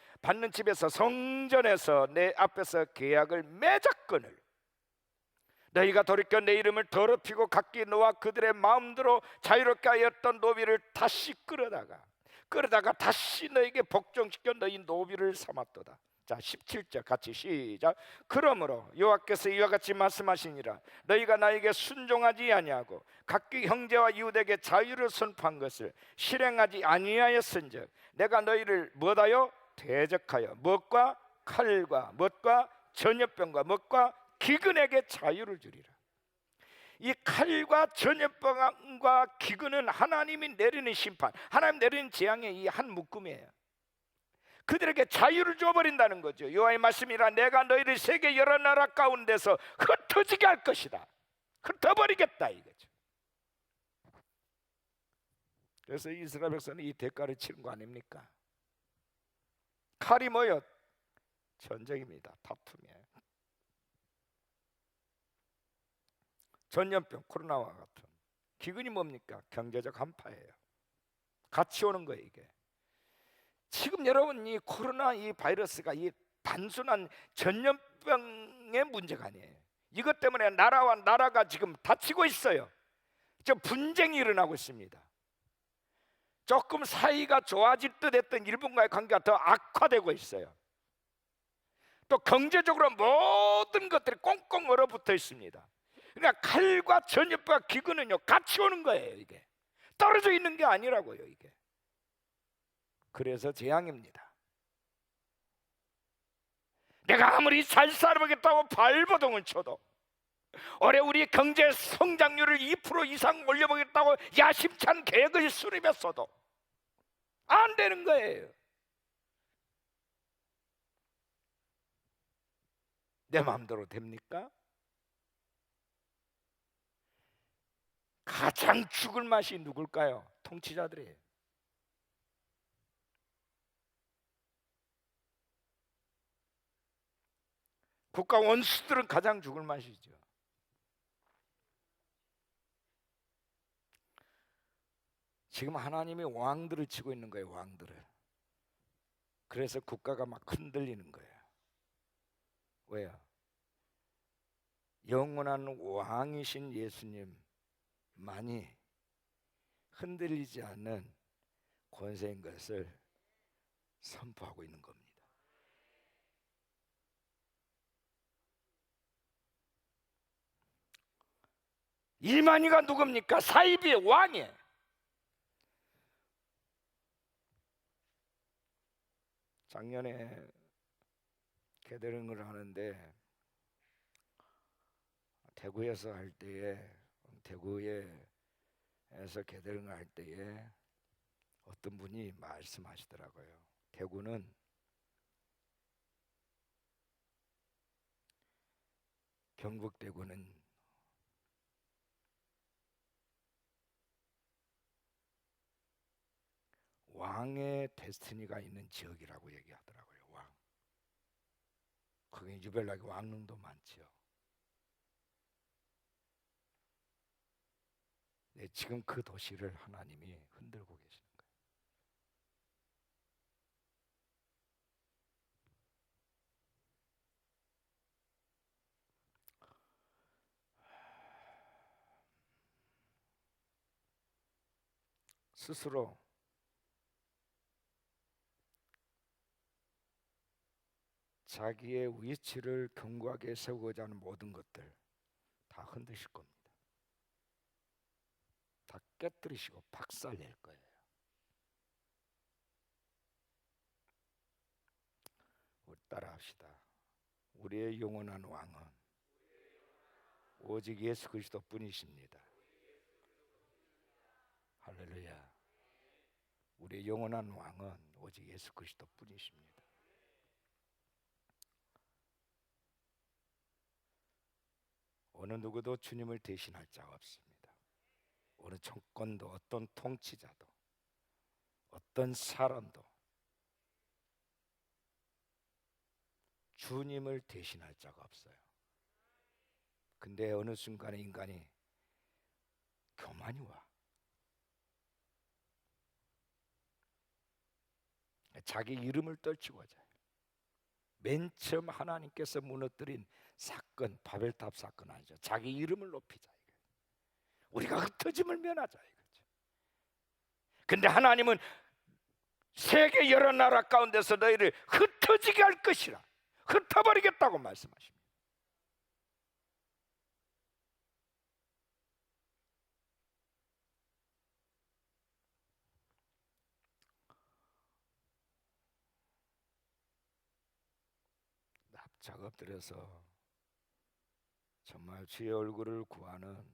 성전에서 내 앞에서 계약을 맺었거늘 너희가 돌이켜 내 이름을 더럽히고 각기 너와 그들의 마음대로 자유롭게 하였던 노비를 다시 끌어다가 다시 너에게 복종시켜 너희 노비를 삼았도다. 자 17절 같이 시작. 그러므로 여호와께서 이와 같이 말씀하시니라. 너희가 나에게 순종하지 아니하고 각기 형제와 이웃에게 자유를 선포한 것을 실행하지 아니하였은즉 내가 너희를 뭐다요? 대적하여 무엇과 칼과 무엇과 전염병과 무엇과 기근에게 자유를 주리라. 이 칼과 전염병과 기근은 하나님이 내리는 심판, 하나님 내리는 재앙의 이 한 묶음이에요. 그들에게 자유를 줘버린다는 거죠. 여호와의 말씀이라 내가 너희를 세계 여러 나라 가운데서 흩어지게 할 것이다. 흩어버리겠다 이거죠. 그래서 이스라엘 백성은 이 대가를 치른 거 아닙니까? 칼이 뭐요? 전쟁입니다. 다툼이에요. 전염병 코로나와 같은 기근이 뭡니까? 경제적 한파예요. 같이 오는 거예요 이게. 지금 여러분 이 코로나 이 바이러스가 이 단순한 전염병의 문제가 아니에요. 이것 때문에 나라와 나라가 지금 다치고 있어요. 저 분쟁이 일어나고 있습니다. 조금 사이가 좋아질 듯 했던 일본과의 관계가 더 악화되고 있어요. 또 경제적으로 모든 것들이 꽁꽁 얼어붙어 있습니다. 그러니까 칼과 전염병과 기근은요 같이 오는 거예요. 이게 떨어져 있는 게 아니라고요. 이게 그래서 재앙입니다. 내가 아무리 잘 살아보겠다고 발버둥을 쳐도 올해 우리 경제 성장률을 2% 이상 올려보겠다고 야심찬 계획을 수립했어도 안 되는 거예요. 내 마음대로 됩니까? 가장 죽을 맛이 누굴까요? 통치자들이에요. 국가 원수들은 가장 죽을 맛이죠. 지금 하나님이 왕들을 치고 있는 거예요. 왕들을. 그래서 국가가 막 흔들리는 거예요. 왜요? 영원한 왕이신 예수님만이 흔들리지 않는 권세인 것을 선포하고 있는 겁니다. 이만희가 누굽니까? 사이비의 왕이에요. 작년에 게더링을 하는데 대구에서 할 때에 대구에서 게더링을 할 때에 어떤 분이 말씀하시더라고요. 경북 대구는 왕의 데스티니가 있는 지역이라고 얘기하더라고요. 왕. 거기 유별나게 왕릉도 많지요. 네, 지금 그 도시를 하나님이 흔들고 계시는 거예요. 스스로 자기의 위치를 견고하게 세우고자 하는 모든 것들 다 흔드실 겁니다. 다 깨뜨리시고 박살낼 거예요. 우리 따라합시다. 우리의 영원한 왕은 오직 예수 그리스도 뿐이십니다. 할렐루야. 우리의 영원한 왕은 오직 예수 그리스도 뿐이십니다. 어느 누구도 주님을 대신할 자가 없습니다. 어느 정권도 어떤 통치자도 어떤 사람도 주님을 대신할 자가 없어요. 근데 어느 순간에 인간이 교만이 와. 자기 이름을 떨치고자 해요. 맨 처음 하나님께서 무너뜨린 사건, 바벨탑 사건 아니죠. 자기 이름을 높이자 이거예요. 우리가 흩어짐을 면하자 이거죠. 근데 하나님은 세계 여러 나라 가운데서 너희를 흩어지게 할 것이라, 흩어버리겠다고 말씀하십니다. 납작 엎드려서 정말 주의 얼굴을 구하는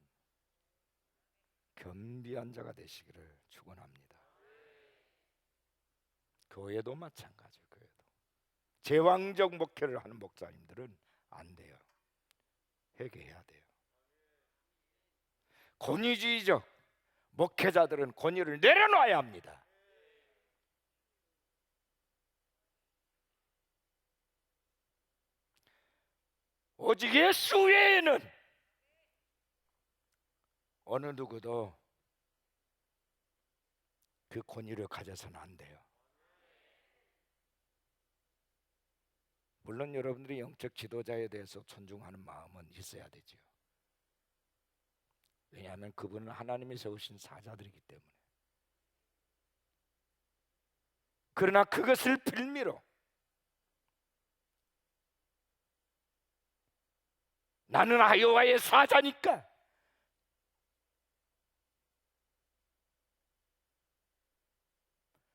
겸비한 자가 되시기를 축원합니다. 교회도 마찬가지예요. 교회도 제왕적 목회를 하는 목사님들은 안 돼요. 회개해야 돼요. 권위주의적 목회자들은 권위를 내려놔야 합니다. 오직 예수 외에는 어느 누구도 그 권위를 가져서는 안 돼요. 물론 여러분들이 영적 지도자에 대해서 존중하는 마음은 있어야 되죠. 왜냐하면 그분은 하나님이 세우신 사자들이기 때문에. 그러나 그것을 빌미로 나는 여호와의 사자니까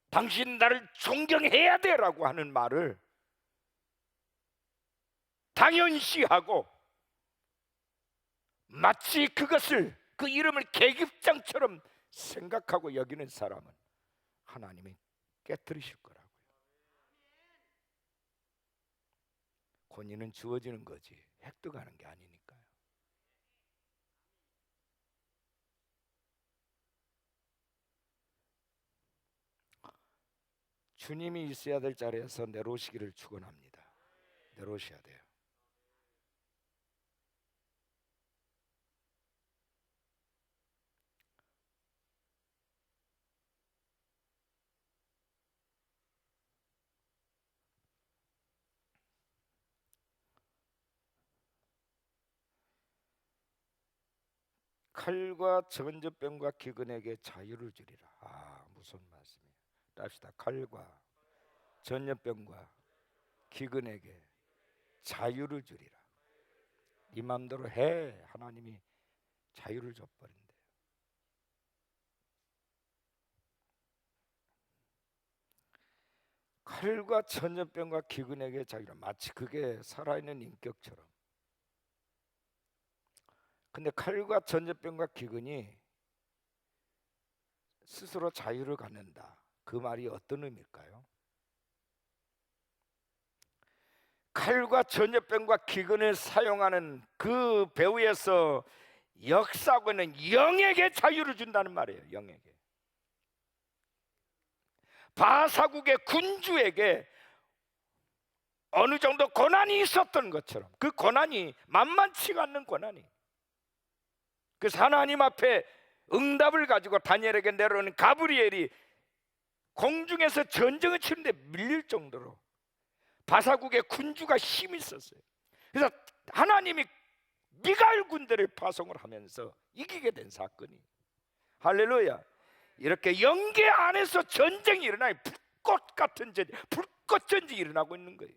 당신 나를 존경해야 돼라고 하는 말을 당연시하고 마치 그것을 그 이름을 계급장처럼 생각하고 여기는 사람은 하나님이 깨뜨리실 거라고요. 권위는 주어지는 거지 획득하는 게 아니니까요. 주님이 있어야 될 자리에서 내려오시기를 축원합니다. 내려오셔야 돼요. 칼과 전염병과 기근에게 자유를 주리라. 무슨 말씀이에요? 합시다. 칼과 전염병과 기근에게 자유를 주리라. 네 마음대로 해. 하나님이 자유를 줘버린대요. 칼과 전염병과 기근에게 자유를, 마치 그게 살아있는 인격처럼. 근데 칼과 전염병과 기근이 스스로 자유를 갖는다. 그 말이 어떤 의미일까요? 칼과 전염병과 기근을 사용하는 그 배후에서 역사하고 있는 영에게 자유를 준다는 말이에요. 영에게. 바사국의 군주에게 어느 정도 고난이 있었던 것처럼, 그 고난이 만만치가 않는 고난이, 그래서 하나님 앞에 응답을 가지고 다니엘에게 내려오는 가브리엘이 공중에서 전쟁을 치는데 밀릴 정도로 바사국의 군주가 힘이 있었어요. 그래서 하나님이 미가엘 군대를 파송을 하면서 이기게 된 사건이, 할렐루야. 이렇게 영계 안에서 전쟁이 일어나요. 불꽃 같은 전쟁, 불꽃 전쟁이 일어나고 있는 거예요.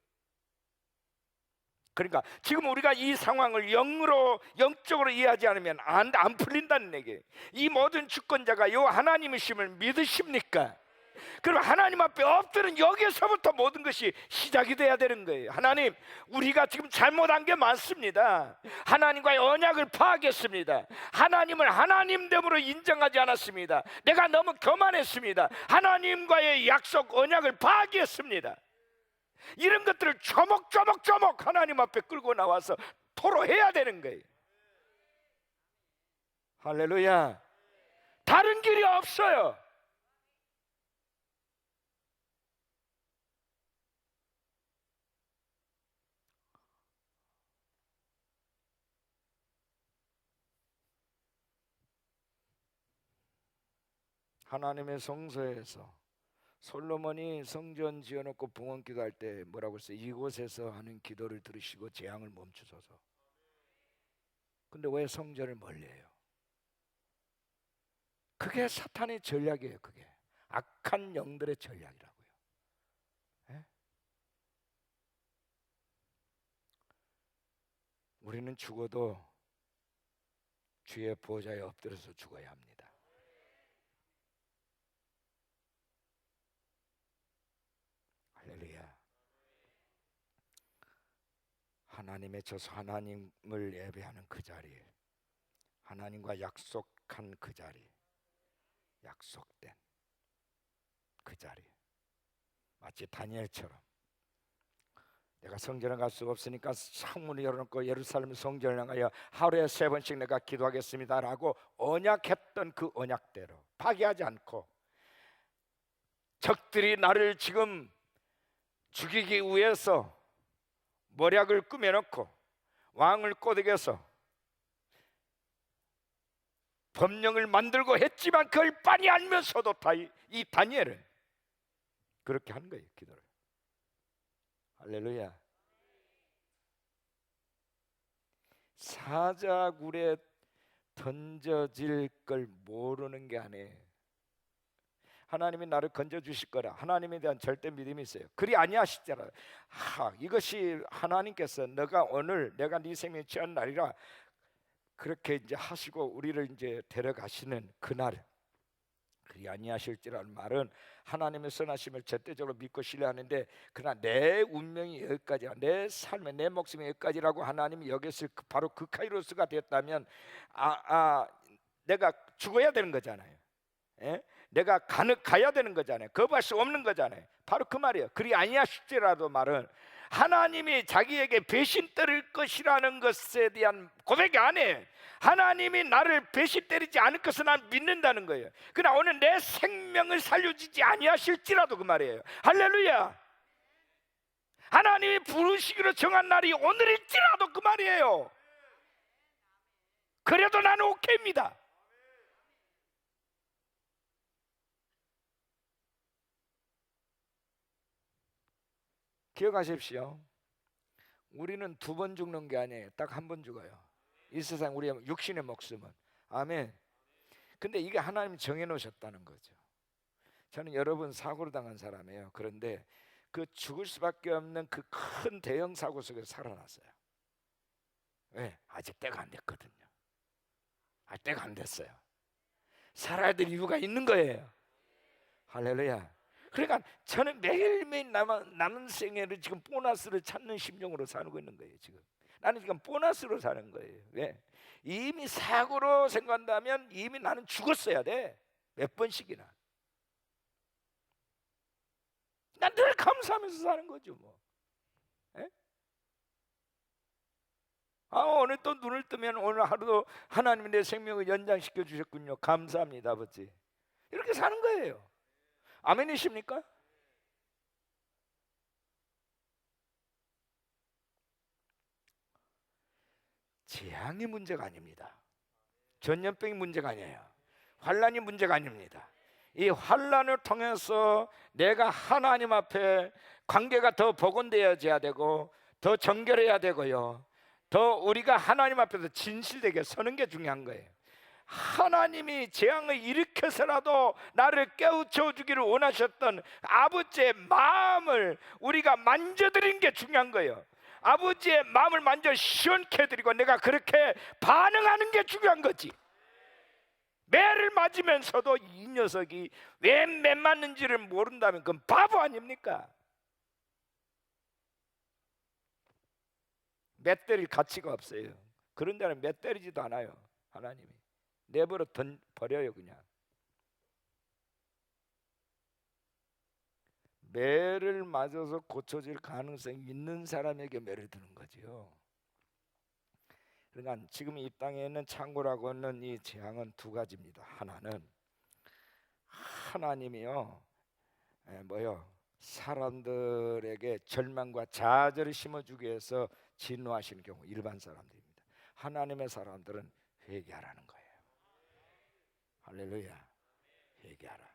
그러니까 지금 우리가 이 상황을 영적으로 이해하지 않으면 안 풀린다는 얘기예요. 이 모든 주권자가 요 하나님이심을 믿으십니까? 그럼 하나님 앞에 엎드는 여기서부터 모든 것이 시작이 돼야 되는 거예요. 하나님, 우리가 지금 잘못한 게 많습니다. 하나님과의 언약을 파악했습니다. 하나님을 하나님됨으로 인정하지 않았습니다. 내가 너무 교만했습니다. 하나님과의 약속, 언약을 파기했습니다. 이런 것들을 조목조목 하나님 앞에 끌고 나와서 토로해야 되는 거예요. 할렐루야. 다른 길이 없어요. 하나님의 성소에서 솔로몬이 성전 지어놓고 봉헌 기도할 때 뭐라고 했어요? 이곳에서 하는 기도를 들으시고 재앙을 멈추소서. 근데 왜 성전을 멀리해요? 그게 사탄의 전략이에요. 그게 악한 영들의 전략이라고요. 예? 우리는 죽어도 주의 보좌에 엎드려서 죽어야 합니다. 할렐루야. 하나님의 저소 하나님을 예배하는 그 자리에, 하나님과 약속한 그 자리, 약속된 그 자리, 마치 다니엘처럼 내가 성전에 갈 수 없으니까 창문을 열어놓고 예루살렘 성전을 향하여 하루에 3번씩 내가 기도하겠습니다라고 언약했던 그 언약대로 파기하지 않고, 적들이 나를 지금 죽이기 위해서 모략을 꾸며놓고 왕을 꼬드겨서 법령을 만들고 했지만 그걸 빤히 알면서도 이 다니엘은 그렇게 하는 거예요. 기도를. 할렐루야. 사자굴에 던져질 걸 모르는 게 아니에요. 하나님이 나를 건져주실 거라, 하나님에 대한 절대 믿음이 있어요. 그리 아니하시잖아요. 이것이 하나님께서 너가 오늘 내가 네 생명에 취한 날이라 그렇게 이제 하시고 우리를 이제 데려가시는 그날, 그리 아니하실지라는 말은 하나님의 선하심을 절대적으로 믿고 신뢰하는데, 그러나 내 운명이 여기까지야, 내 삶의 내 목숨이 여기까지라고 하나님이 여겼을 바로 그 카이로스가 됐다면 내가 죽어야 되는 거잖아요. 예? 내가 가야 되는 거잖아요. 거부할 수 없는 거잖아요. 바로 그 말이에요. 그리 아니하실지라도 말은 하나님이 자기에게 배신 때릴 것이라는 것에 대한 고백이 아니에요. 하나님이 나를 배신 때리지 않을 것을 난 믿는다는 거예요. 그러나 오늘 내 생명을 살려주지 아니하실지라도 그 말이에요. 할렐루야. 하나님이 부르시기로 정한 날이 오늘일지라도 그 말이에요. 그래도 나는 오케이입니다. 기억하십시오. 우리는 2번 죽는 게 아니에요. 딱 1번 죽어요. 이 세상 우리의 육신의 목숨은 아멘. 근데 이게 하나님이 정해놓으셨다는 거죠. 저는 여러분 사고를 당한 사람이에요. 그런데 그 죽을 수밖에 없는 그 큰 대형 사고 속에서 살아났어요. 왜? 아직 때가 안 됐거든요. 때가 안 됐어요. 살아야 될 이유가 있는 거예요. 할렐루야. 그러니까 저는 매일매일 남은 생애를 지금 보너스를 찾는 심정으로 살고 있는 거예요. 지금 나는 지금 보너스로 사는 거예요. 왜? 이미 사고로 생각한다면 이미 나는 죽었어야 돼. 몇 번씩이나. 난 늘 감사하면서 사는 거죠 뭐. 에? 오늘 또 눈을 뜨면 오늘 하루도 하나님이 내 생명을 연장시켜 주셨군요. 감사합니다 아버지. 이렇게 사는 거예요. 아멘이십니까? 재앙이 문제가 아닙니다. 전염병이 문제가 아니에요. 환란이 문제가 아닙니다. 이 환란을 통해서 내가 하나님 앞에 관계가 더 복원되어져야 되고 더 정결해야 되고요. 더 우리가 하나님 앞에서 진실되게 서는 게 중요한 거예요. 하나님이 재앙을 일으켜서라도 나를 깨우쳐 주기를 원하셨던 아버지의 마음을 우리가 만져드린 게 중요한 거예요. 아버지의 마음을 만져 시원케 해드리고 내가 그렇게 반응하는 게 중요한 거지. 매를 맞으면서도 이 녀석이 왜 매 맞는지를 모른다면 그건 바보 아닙니까? 매 때릴 가치가 없어요. 그런 데는 매 때리지도 않아요. 하나님이 내버려 버려요. 그냥 매를 맞아서 고쳐질 가능성이 있는 사람에게 매를 드는 거지요. 그러니까 지금 이 땅에 있는 창고라고 하는 이 재앙은 두 가지입니다. 하나는 하나님이요 사람들에게 절망과 좌절을 심어주기 위해서 진노하시는 경우 일반 사람들입니다. 하나님의 사람들은 회개하라는 거예요. 할렐루야. 회개하라.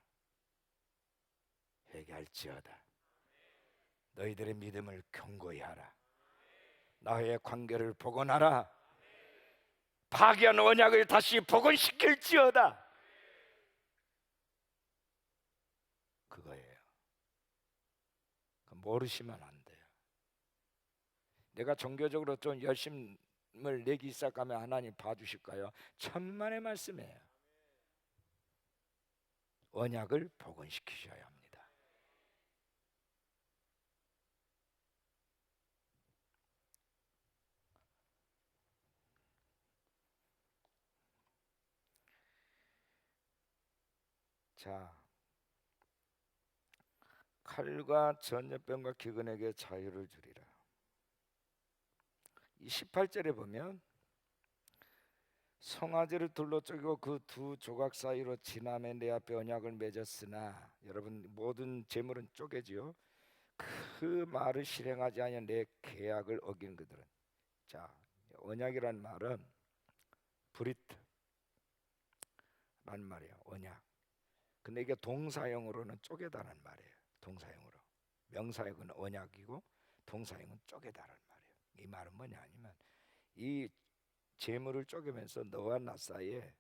회개할지어다. 너희들의 믿음을 견고히 하라. 나의 관계를 복원하라. 파괴한 언약을 다시 복원시킬지어다. 그거예요. 모르시면 안 돼요. 내가 종교적으로 좀 열심을 내기 시작하면 하나님 봐주실까요? 천만의 말씀이에요. 언약을 복원시키셔야 합니다. 자, 칼과 전염병과 기근에게 자유를 주리라. 이 18절에 보면 송아지를 둘러 쪼개고 그 두 조각 사이로 지남에 내 앞에 언약을 맺었으나, 여러분 모든 재물은 쪼개지요. 그 말을 실행하지 아니하 내 계약을 어긴 그들은. 자, 언약이란 말은 브리트란 말이에요. 언약. 근데 이게 동사형으로는 쪼개다는 말이에요. 동사형으로. 명사형은 언약이고 동사형은 쪼개다는 말이에요. 이 말은 뭐냐 아니면 이 재물을 쪼개면서 너와 나 사이에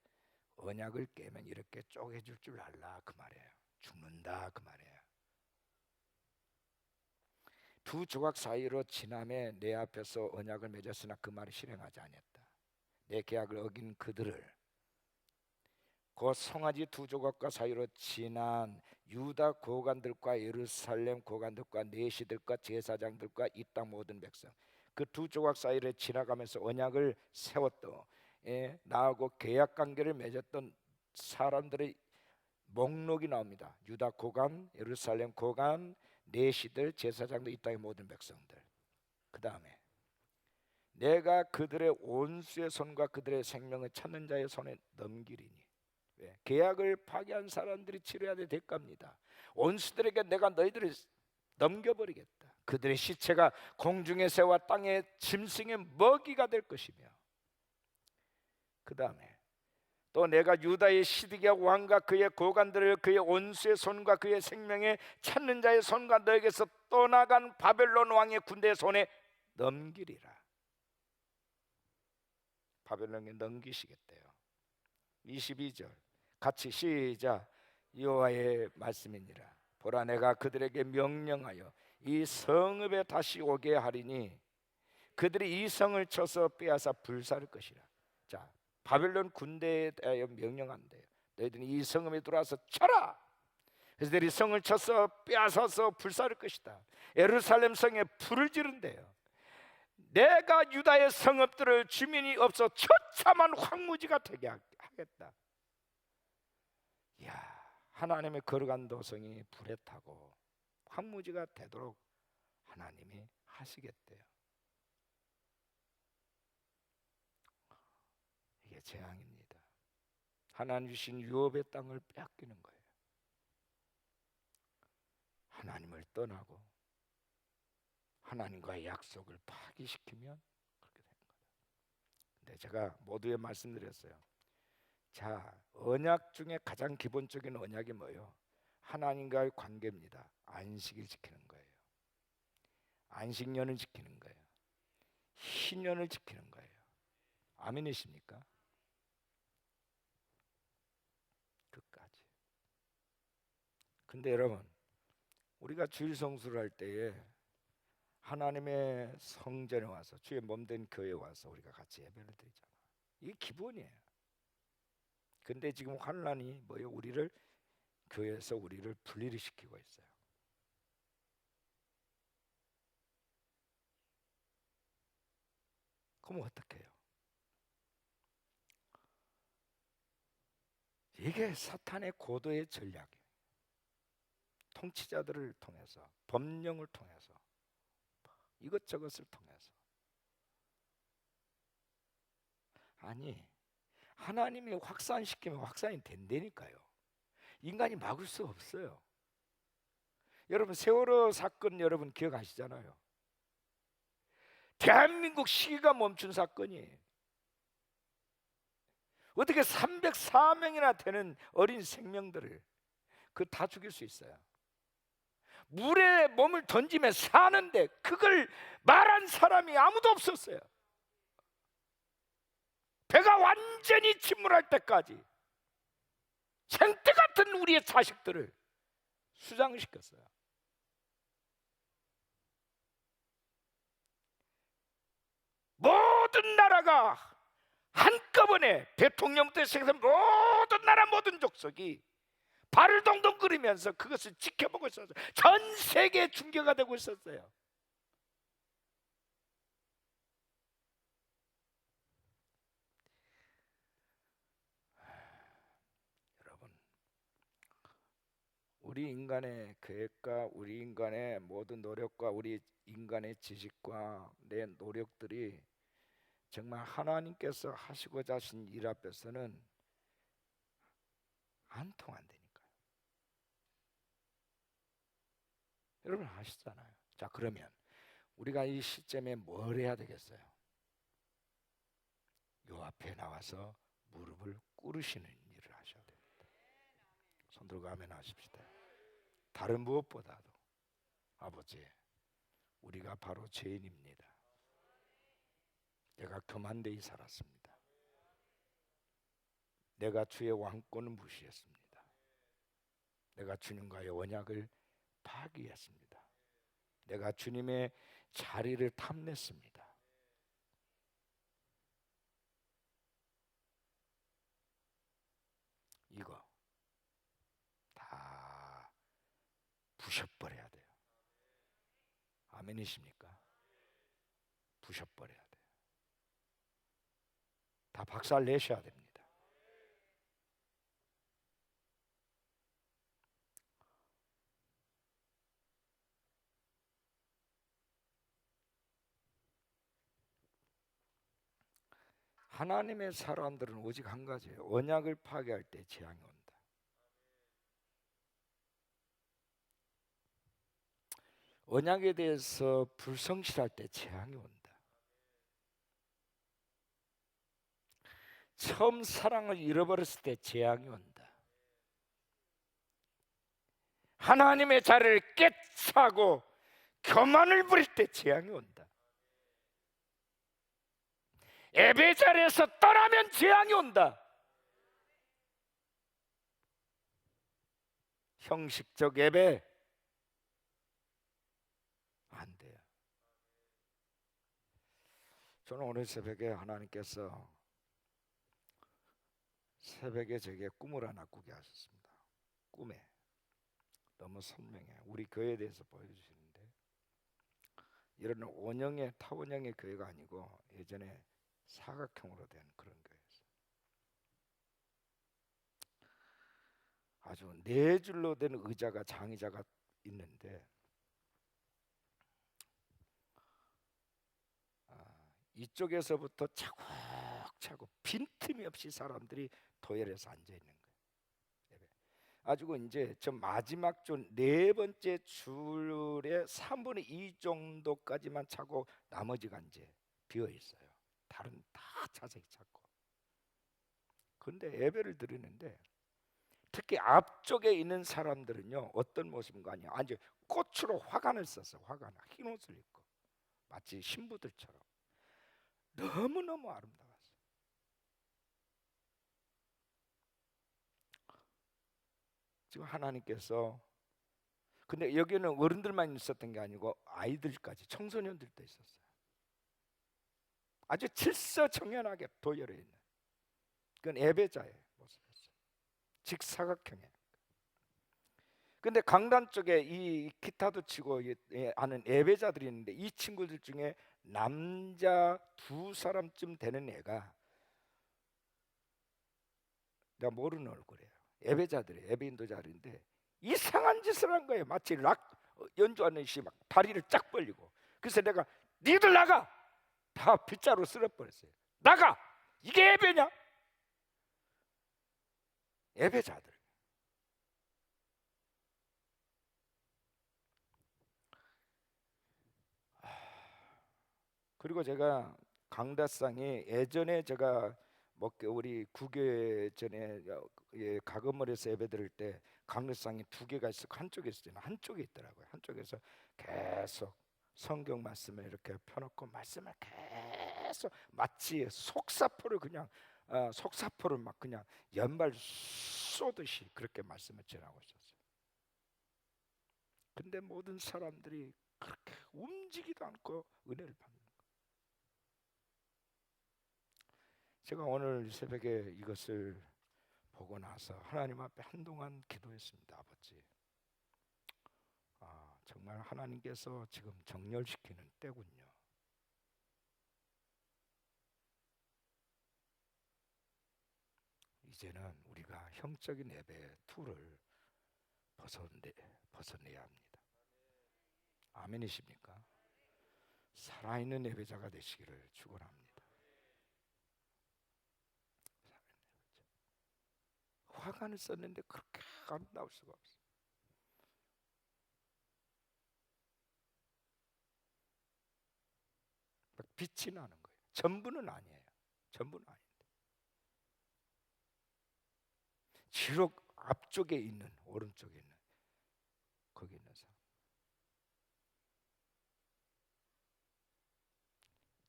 언약을 깨면 이렇게 쪼개줄 줄 알라 그 말이에요. 죽는다 그 말이에요. 두 조각 사이로 지남에 내 앞에서 언약을 맺었으나 그 말을 실행하지 아니했다. 내 계약을 어긴 그들을, 그 송아지 두 조각과 사이로 지난 유다 고관들과 예루살렘 고관들과 내시들과 제사장들과 이 땅 모든 백성, 그 두 조각 사이를 지나가면서 언약을 세웠던 나하고 계약 관계를 맺었던 사람들의 목록이 나옵니다. 유다 고관, 예루살렘 고관, 내시들, 제사장들, 이 땅의 모든 백성들. 그 다음에 내가 그들의 온수의 손과 그들의 생명을 찾는 자의 손에 넘기리니. 계약을 파괴한 사람들이 치러야 될 대가입니다. 온수들에게 내가 너희들을 넘겨버리겠다. 그들의 시체가 공중의 새와 땅의 짐승의 먹이가 될 것이며, 그 다음에 또 내가 유다의 시드기야 왕과 그의 고관들을 그의 온수의 손과 그의 생명에 찾는 자의 손과 너에게서 떠나간 바벨론 왕의 군대의 손에 넘기리라. 바벨론에 넘기시겠대요. 22절 같이 시작. 여호와의 말씀이니라. 보라, 내가 그들에게 명령하여 이 성읍에 다시 오게 하리니 그들이 이 성을 쳐서 빼앗아 불사를 것이라. 자, 바벨론 군대에 대하여 명령한대요. 너희들이 이 성읍에 들어와서 쳐라. 그래서 너희들이 성을 쳐서 빼앗아서 불사를 것이다. 예루살렘 성에 불을 지른대요. 내가 유다의 성읍들을 주민이 없어 처참한 황무지가 되게 하겠다. 이야, 하나님의 거룩한 도성이 불에 타고 황무지가 되도록 하나님이 하시겠대요. 이게 재앙입니다. 하나님 주신 유업의 땅을 빼앗기는 거예요. 하나님을 떠나고 하나님과의 약속을 파기시키면 그렇게 되는 거예요. 근데 제가 모두에 말씀드렸어요. 자, 언약 중에 가장 기본적인 언약이 뭐예요? 하나님과의 관계입니다. 안식일 지키는 거예요. 안식년을 지키는 거예요. 희년을 지키는 거예요. 아멘이십니까? 끝까지. 근데 여러분, 우리가 주일 성수를 할 때에 하나님의 성전에 와서, 주의 몸된 교회에 와서 우리가 같이 예배를 드리잖아. 이게 기본이에요. 근데 지금 환란이 뭐예요? 우리를 교회에서 우리를 분리를 시키고 있어요. 그럼 어떻게 해요? 이게 사탄의 고도의 전략이에요. 통치자들을 통해서, 법령을 통해서, 이것저것을 통해서. 아니, 하나님이 확산시키면 확산이 된다니까요. 인간이 막을 수 없어요. 여러분, 세월호 사건 여러분 기억하시잖아요. 대한민국 시기가 멈춘 사건이에요. 어떻게 304명이나 되는 어린 생명들을 그 다 죽일 수 있어요? 물에 몸을 던지면 사는데 그걸 말한 사람이 아무도 없었어요. 배가 완전히 침몰할 때까지 생떼 같은 우리의 자식들을 수장을 시켰어요. 모든 나라가 한꺼번에 대통령부터 시작해서 모든 나라 모든 족속이 발을 동동 끓이면서 그것을 지켜보고 있었어요. 전 세계에 중계가 되고 있었어요. 여러분, 우리 인간의 계획과 우리 인간의 모든 노력과 우리 인간의 지식과 내 노력들이 정말 하나님께서 하시고자 하신 일 앞에서는 안 통한다니까요. 여러분 아시잖아요. 자, 그러면 우리가 이 시점에 뭘 해야 되겠어요? 요 앞에 나와서 무릎을 꿇으시는 일을 하셔야 됩니다. 손 들고 아멘 하십시다. 다른 무엇보다도 아버지, 우리가 바로 죄인입니다. 내가 교만되이 살았습니다. 내가 주의 왕권을 무시했습니다. 내가 주님과의 언약을 파기했습니다. 내가 주님의 자리를 탐냈습니다. 이거 다 부셔버려야 돼요. 아멘이십니까? 부셔버려야 돼요. 다 박살 내셔야 됩니다. 하나님의 사람들은 오직 한 가지예요. 언약을 파괴할 때 재앙이 온다. 언약에 대해서 불성실할 때 재앙이 온다. 처음 사랑을 잃어버렸을 때 재앙이 온다. 하나님의 자리를 깨차고 교만을 부릴 때 재앙이 온다. 예배 자리에서 떠나면 재앙이 온다. 형식적 예배 안 돼요. 저는 오늘 새벽에 하나님께서 새벽에 제게 꿈을 하나 꾸게 하셨습니다. 꿈에 너무 선명해. 우리 교회에 대해서 보여주시는데, 이런 원형의 타원형의 교회가 아니고 예전에 사각형으로 된 그런 교회였어요. 아주 네 줄로 된 의자가, 장의자가 있는데, 이쪽에서부터 차곡차곡 빈틈이 없이 사람들이 도열해서 앉아 있는 거예요. 아주 이제 저 마지막 줄 네 번째 줄의 3분의 2 정도까지만 차고 나머지가 이제 비어 있어요. 다른 다 자세히 찾고. 그런데 예배를 드리는데 특히 앞쪽에 있는 사람들은요, 어떤 모습인가 하냐, 아주 꽃으로 화관을 썼어. 화관, 흰 옷을 입고 마치 신부들처럼 너무너무 아름다웠어요. 지금 하나님께서, 근데 여기는 어른들만 있었던 게 아니고 아이들까지, 청소년들도 있었어요. 아주 질서정연하게 도열해 있는, 그건 예배자의 모습이었어요. 직사각형에. 근데 강단 쪽에 이 기타도 치고 하는 예배자들이 있는데, 이 친구들 중에 남자 2사람쯤 되는 애가, 내가 모르는 얼굴이에요. 예배자들이, 예배 인도자들인데 이상한 짓을 한 거예요. 마치 락 연주하는 시 막 다리를 쫙 벌리고. 그래서 내가 니들 나가! 다 빗자루 쓸어버렸어요. 나가! 이게 예배냐? 예배자들. 그리고 제가 강다상이 예전에 제가 우리 구교회 전에 가금을에서 예배 드릴 때 강다상이 2개가 있었고 한쪽에 있었잖아요. 한쪽에 있더라고요. 한쪽에서 계속 성경 말씀을 이렇게 펴놓고 말씀을 계속 마치 속사포를 그냥 속사포를 막 그냥 연발 쏘듯이 그렇게 말씀을 전하고 있었어요. 근데 모든 사람들이 그렇게 움직이도 않고 은혜를 받는. 제가 오늘 새벽에 이것을 보고 나서 하나님 앞에 한동안 기도했습니다. 아버지, 정말 하나님께서 지금 정렬시키는 때군요. 이제는 우리가 형적인 예배 툴을 벗어내야 합니다. 아멘이십니까? 살아있는 예배자가 되시기를 축원합니다. 화관을 썼는데 그렇게 아름다울 수가 없어요. 빛이 나는 거예요. 전부는 아니에요. 전부는 아닌데. 지록 앞쪽에 있는, 오른쪽에 있는, 거기 있는 사람,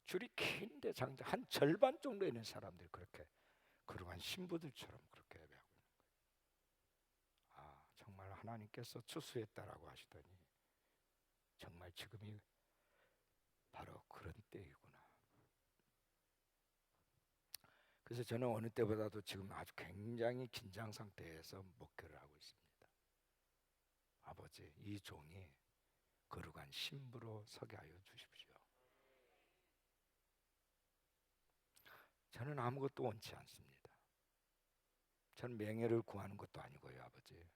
줄이 긴데 장자 한 절반 정도 있는 사람들이 그렇게 거룩한 신부들처럼 그렇게 예배하고 있는 거예요. 정말 하나님께서 추수했다라고 하시더니 정말 지금이 바로 그런 때이구나. 그래서 저는 어느 때보다도 지금 아주 굉장히 긴장 상태에서 목회를 하고 있습니다. 아버지, 이 종이 거룩한 신부로 서게 하여 주십시오. 저는 아무것도 원치 않습니다. 저는 명예를 구하는 것도 아니고요, 아버지.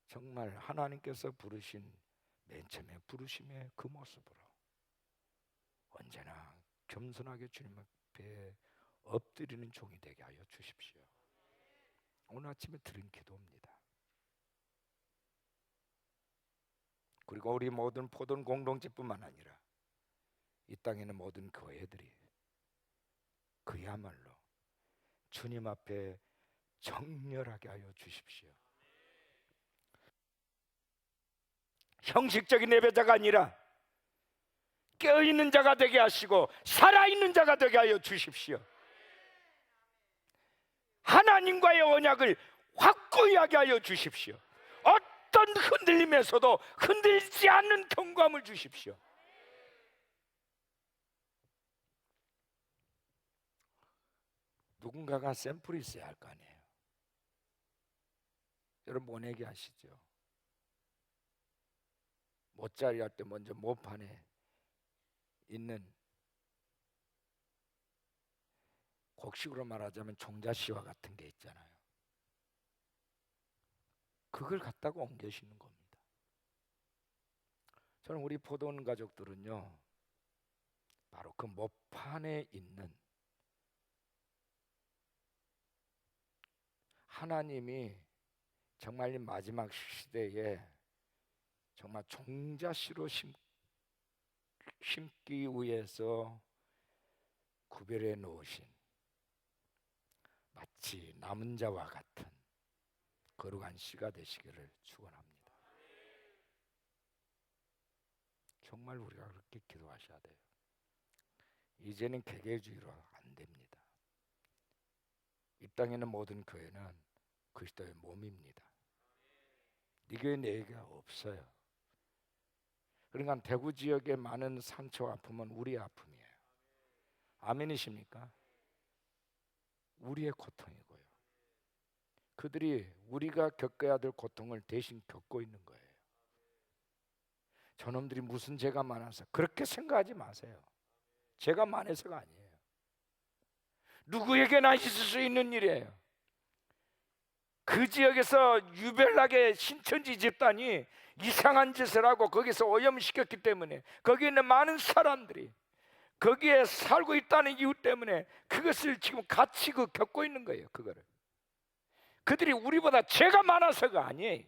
정말 하나님께서 부르신 맨 처음에 부르심의 그 모습으로 언제나 겸손하게 주님 앞에 엎드리는 종이 되게 하여 주십시오. 오늘 아침에 드린 기도입니다. 그리고 우리 모든 포동 공동체뿐만 아니라 이 땅에 있는 모든 교회들이 그야말로 주님 앞에 정렬하게 하여 주십시오. 형식적인 예배자가 아니라 깨어있는 자가 되게 하시고 살아있는 자가 되게 하여 주십시오. 하나님과의 언약을 확고히 하게 하여 주십시오. 어떤 흔들림에서도 흔들리지 않는 경감을 주십시오. 누군가가 샘플이 있어야 할 거 아니에요. 여러분 모내기 하시죠. 못자리 할 때 먼저 모판에 있는, 곡식으로 말하자면 종자씨와 같은 게 있잖아요. 그걸 갖다가 옮겨시는 겁니다. 저는 우리 포도원 가족들은요, 바로 그 모판에 있는 하나님이 정말 이 마지막 시대에 정말 종자씨로 심기 위해서 구별해 놓으신 마치 남은 자와 같은 거룩한 씨가 되시기를 축원합니다. 정말 우리가 그렇게 기도하셔야 돼요. 이제는 개개주의로 안 됩니다. 이 땅에 있는 모든 교회는 그리스도의 몸입니다. 네 교회 내 교회가 없어요. 그러니까 대구 지역의 많은 상처와 아픔은 우리의 아픔이에요. 아멘이십니까? 우리의 고통이고요. 그들이 우리가 겪어야 될 고통을 대신 겪고 있는 거예요. 저놈들이 무슨 죄가 많아서, 그렇게 생각하지 마세요. 죄가 많아서가 아니에요. 누구에게나 있을 수 있는 일이에요. 그 지역에서 유별나게 신천지 집단이 이상한 짓을 하고 거기서 오염시켰기 때문에 거기에 있는 많은 사람들이 거기에 살고 있다는 이유 때문에 그것을 지금 같이 겪고 있는 거예요. 그거를 그들이 우리보다 죄가 많아서가 아니에요.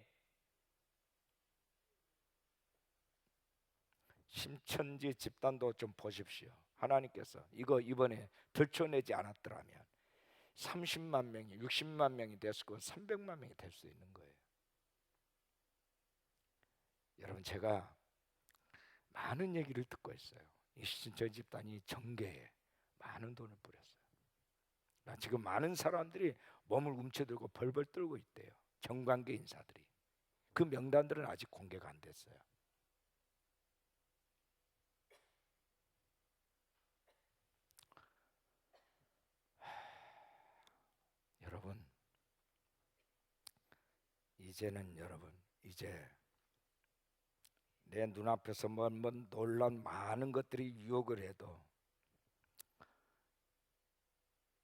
신천지 집단도 좀 보십시오. 하나님께서 이거 이번에 들춰내지 않았더라면 30만 명이 60만 명이 됐을 거고 300만 명이 될 수 있는 거예요. 여러분, 제가 많은 얘기를 듣고 있어요. 이 신천지 집단이 정계에 많은 돈을 뿌렸어요. 지금 많은 사람들이 몸을 움켜들고 벌벌 떨고 있대요. 정관계 인사들이. 그 명단들은 아직 공개가 안 됐어요. 여러분, 이제는 여러분, 이제 내 눈앞에서 뭐 놀란 많은 것들이 유혹을 해도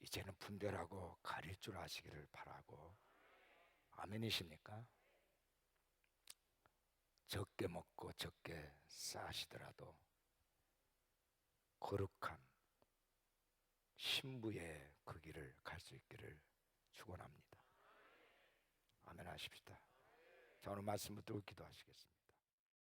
이제는 분별하고 가릴 줄 아시기를 바라고. 아멘이십니까? 적게 먹고 적게 싸시더라도 거룩한 신부의 그 길을 갈 수 있기를 축원합니다. 아멘 하십시다. 자, 오늘 말씀을 듣고 기도하시겠습니다.